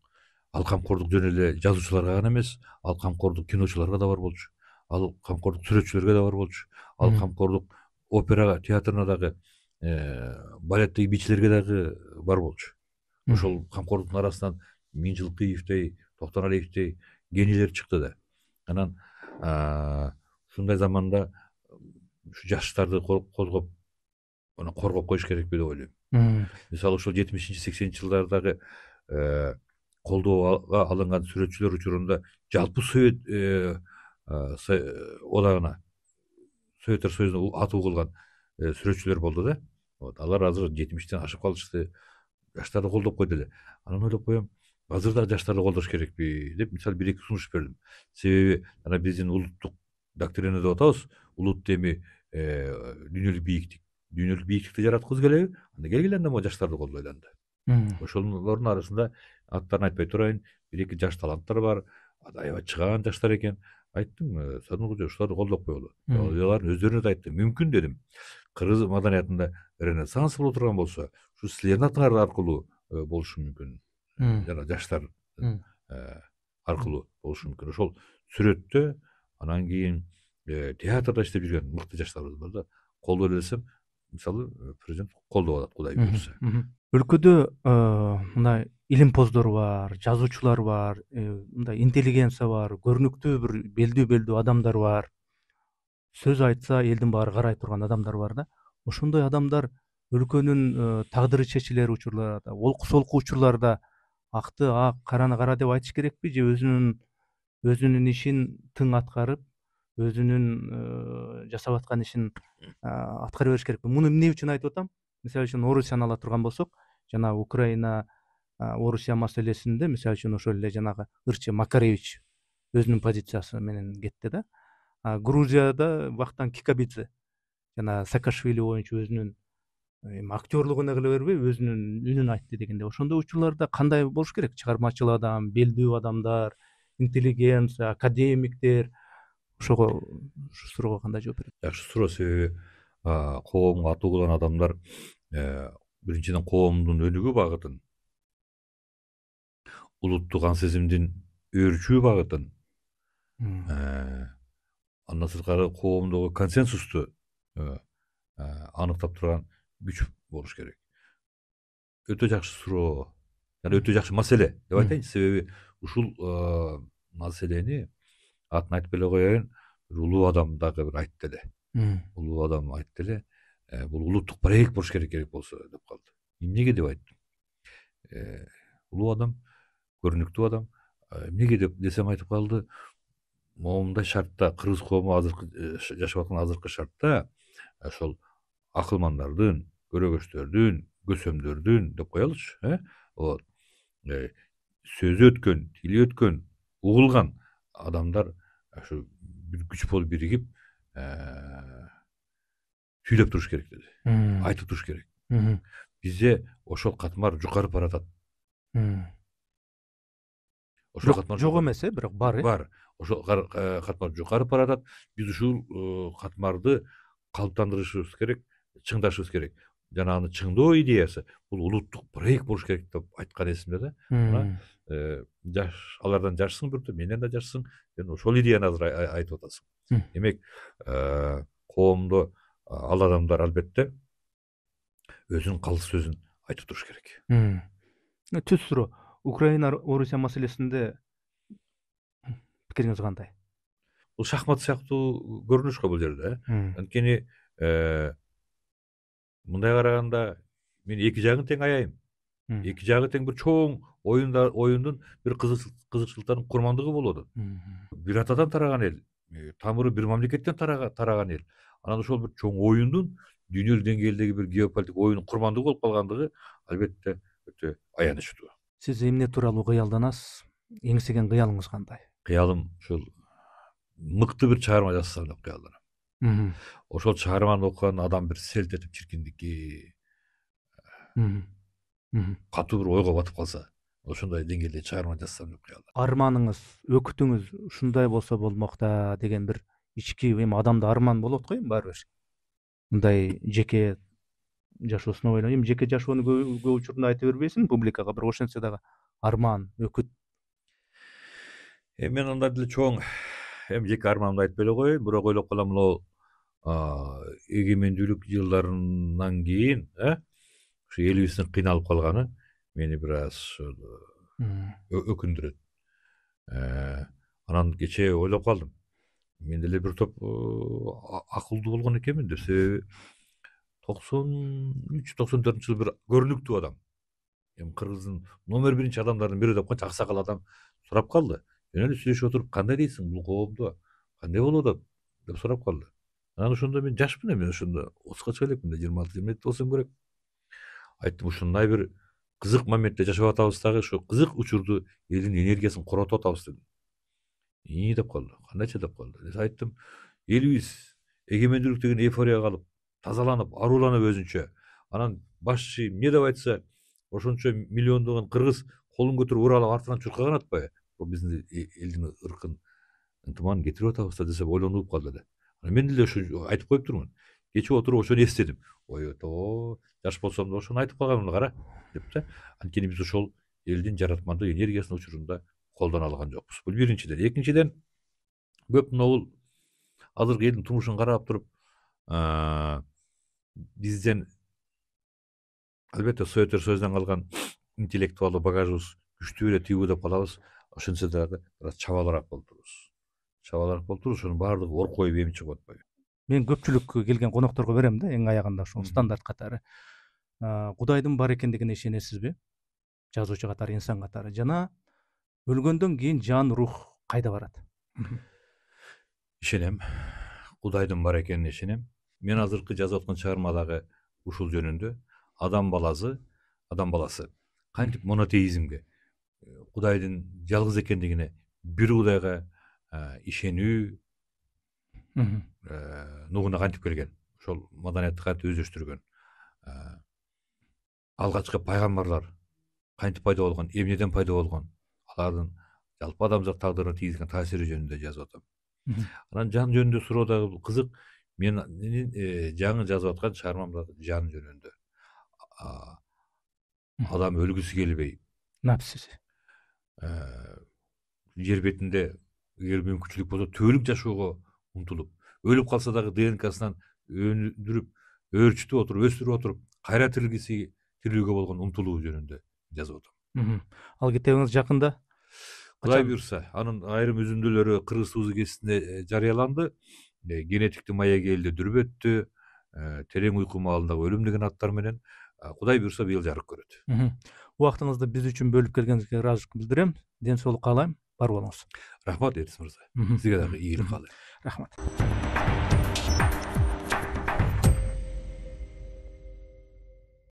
S2: Ал камкордук жөн эле жазуучуларга гана эмес, ал камкордук киночуларга да бар болчу. Ал камкордук сүрөтчүлөргө да бар болчу. Ал камкордук опера театрына дагы балеттеги бийчилерге дагы бар болчу. Ошол камкордуктун арасынан Миңжилкыевдей, Токтоналиевдей генийлер чыкты да. Анан ушундай заманда ушу жаштарды козгоп, аны коргоп коюш керекпи деп ойлойм. Мисалы ошол 70-80 жылдардагы колдоого алынган сүрөтчүлөр учурунда жалпы Совет одагына, Советтер Союзуна атуу кылган сүрөтчүлөр болду да. Алар азыр 70-тен ашып калышты, жаштарды колдоп койду эле. Анан ойлоп коем, азыр дагы жаштарды колдош керекпи деп, мисалы 1-2 сунуш бердим. Себеби ана биздин улуттук доктрина деп атабыз, улут эми дүйнөлүк бийиктик. Дүйнөлүк бийиктикти жараткыбыз келеби? Анда келгиле анда могу жаштарды колдойлу анда. Ошолордун арасында аттарын айтпай турайын, 1-2 жаш таланттар бар, аябай чыгаан жаштар экен. Айттым, Садыр ушуларды колдоп коелу. Алардын өздөрүнө да айттым, мүмкүн дедим. Кыргыз маданиятында ренессанс боло турган болсо, ушу силердин атыңар аркылуу болушу мүмкүн. Жана жаштар аркылуу болушу мүмкүн. Ошол сүрөттө, анан кийин театрда иштеп жүргөн мыкты жаштарыбыз бар да. Колдой элесем, мисалы президент колдоп атат, Кудай буйрса.
S3: Өлкөдө мындай илимпоздор бар, жазуучулар бар, мындай интеллигенция бар, көрүнүктүү бир белдүү адамдар бар. Сөз айтса элдин баары карай турган адамдар бар да. Ошондой адамдар өлкөнүн тагдыры чечилер учурларда, олку солку учурларда акты ак, караны кара деп айтыш керекпи же өзүнүн ишин тың аткарып, өзүнүн жасап аткан ишин аткара бериш керекпи? Муну эмне үчүн айтып атам? Мисалы үчүн Орусияны ала турган болсок, жана Украина Орусия маселесинде мисалы үчүн ошол эле жанагы ырчы Макаревич өзүнүн позициясы менен кетти да. Грузияда Вахтанг Кикабидзе жана Саакашвили боюнча өзүнүн актерлугуна кыла бербей өзүнүн үнүн айтты дегенде, ошондой учурларда кандай болуш керек? Чыгармачыл адам, белдүү адамдар, интеллигенция, академиктер ошого ушу суроого кандай жооп берет?
S2: Жакшы суроо, себеби коомго атуу кылган адамдар биринчиден коомдун өнүгүү багытын, улуттук ан сезимдин өөрчүү багытын, андан сырткары коомдогу консенсусту аныктап турган күч болуш керек. Өтө жакшы суроо, жана өтө жакшы маселе деп айтайынчы. Себеби ушул маселени атын айтып эле коеюн, улуу адам дагы бир айтты эле. Улуу адам айтты эле, бул улуттук проект болуш керек болсо деп калды. Эмнеге деп айттым. Улуу адам, көрүнүктүү адам, эмнеге деп десем айтып калды. Моундай шартта, кыргыз коому азыркы жашап аткан азыркы шартта ошол акылмандардын, көрөгөчтөрдүн, көсөмдөрдүн деп коелучу, сөзү өткөн, тили өткөн, угулган адамдар ушу күч болуп биригип сүйлөп туруш керек деди. Айтып туруш керек. Бизде ошол катмар жукарып баратат. Ошол катмар
S3: жок эмес, бирок бар.
S2: Бар. Ошол катмар жукарып баратат. Биз ушул катмарды калыптандырышыбыз керек, чыңдашыбыз керек. Жана аны чыңдоо идеясы бул улуттук проект болуш керек деп айткан эсимде да. Алардан жашсың биртө, менден да жашсың. Сен ошол идеяны азыр айтып атасың. Демек, коомдо ал адамдар албетте өзүнүн калыс сөзүн айтып туруш керек.
S3: Түз суроо. Украина Орусия маселесинде пикириңиз кандай?
S2: Бул шахмат сыяктуу көрүнүш го бул жерде. Анткени мындай караганда мен эки жагын тең аяйм. Эки жагы тең бир чоң оюндун бир кызыкчылыктардын курмандыгы болот. Бир атадан тараган эл, тамыры бир мамлекеттен тараган эл. Анан ошол бир чоң оюндун дүйнөлүк деңгээлдеги бир геополитик оюндун курмандыгы болуп калгандыгы албетте өтө аянычтуу.
S3: Сиз эмне тууралуу кыялданасыз? Эңсеген кыялыңыз кандай?
S2: Кыялым ушул мыкты бир чыгарма жазсам деп кыялданам. Ошол чыгарманы окуган адам бир селт этип чиркиндикке, катуу бир ойго батып калса, ошондой деңгээлде чыгарма жазсам деп кыялданам.
S3: Арманыңыз, өкүтүңүз ушундай болсо болмок да деген бир ички эми адамда арман болот го эми баары бир. Мындай жеке жашоосуна ойлойм. Эми жеке жашоону көп учурунда айта бербейсиң публикага, бирок ошентсе дагы арман, өкүт.
S2: Мен андай деле чоң жеке арманымды айтпай эле коеюн, бирок ойлоп калам, могу эгемендүүлүк жылдарынан кийин ушу элибиздин кыйналып калганы мени бир аз өкүндүрөт. Анан кечээ ойлоп калдым. Мен деле бир топ акылдуу болгон экенмин деп. Себеби 93-94-жылы бир көрүнүктүү адам. Эми Кыргыздын номер 1 адамдардын бири деп канча аксакал адам сурап калды. Жөн эле сүйлөшүп отуруп, кандай дейсиң бул коомдо? Кандай болуп атат деп сурап калды. Анан ошондо мен жашмын эми, ошондо 30га чыга элекмин да, 26-27 болсом керек. Айттым, ушундай бир кызык моментте жашап атабыз дагы, ошо кызык учурду элдин энергиясын коротуп атабыз дедим. Деп калды. Кандайча деп калды. Айттым, элибиз эгемендүүлүк деген эйфорияга калып, тазаланып, арууланып өзүнчө. Анан башчы эмне деп айтса, ошончо миллиондогон кыргыз колун көтөрүп уралып артынан чуркаган атпайбы? Бул биздин элдин ыркын ынтымагын кетирип атабыз да десе ойлонуп калды эле. Мен деле ошо айтып коюп турмун. Кече отуруп ошону эстедим. Ой, жаш болсом да ошону айтып калганмын кара деп да. Анткени биз ошол элдин жаратмандык энергиясын учурунда колдоно алган жокпуз. Бул биринчиден. Экинчиден, көп могул азыркы элдин турмушун карап туруп, бизден албетте Советтер Союзунан калган интеллектуалдык багажыбыз күчтүү эле тийбүү деп калабыз. Ошентсе дагы бир аз чабалыраак болтурбуз. Ошонун баардыгы ор коюп эми чыгып атпайбы?
S3: Мен көпчүлүк келген конокторго берем да, эң аягында ошол стандарт катары. Кудайдын бар экендигине ишенесизби? Жазуучу катары, инсан катары. Жана өлгөндөн кийин жан, рух кайда барат?
S2: Ишенем. Кудайдын бар экенине ишенем. Мен азыркы жазып аткан чыгармадагы ушул жөнүндө адам баласы кантип монотеизмге, Кудайдын жалгыз экендигине, бир Кудайга ишенүү нугуна кантип келген, ошол маданиятты кантип өздөштүргөн, алгачкы пайгамбарлар кантип пайда болгон, эмнеден пайда болгон, алардын жалпы адамзат тагдырына тийгизген таасири жөнүндө жазып атам. Анан жан жөнүндө суроо дагы кызык. Менин жаңы жазып аткан чыгармам жан жөнүндө. Адам өлгүсү келбей,
S3: Напсиси.
S2: Жер бетинде эгер мүмкүнчүлүк болсо түбөлүк жашоого умтулуп, өлүп калса дагы ДНКсынан өндүрүп, өөрчүтүп отуруп, өстүрүп отуруп, кайра тирилүүгө болгон умтулуу жөнүндө жазып атам.
S3: Ал китебиңиз жакында?
S2: Кудай буйрса, анын айрым үзүндүлөрү Кыргыз Туузу гезитинде жарыяланды. Генетиктик маек элде дүрбөттү, терең уйку маалындагы өлүм деген аттар менен. Кудай буйрса быйыл жарык көрөт.
S3: Убактыңызды биз үчүн бөлүп келгениңизге ыраазычылык билдирем. Ден соолук каалайм. Бар болуңуз.
S2: Рахмат Эрдис мырза. Сизге дагы ийгилик каалайм.
S3: Рахмат.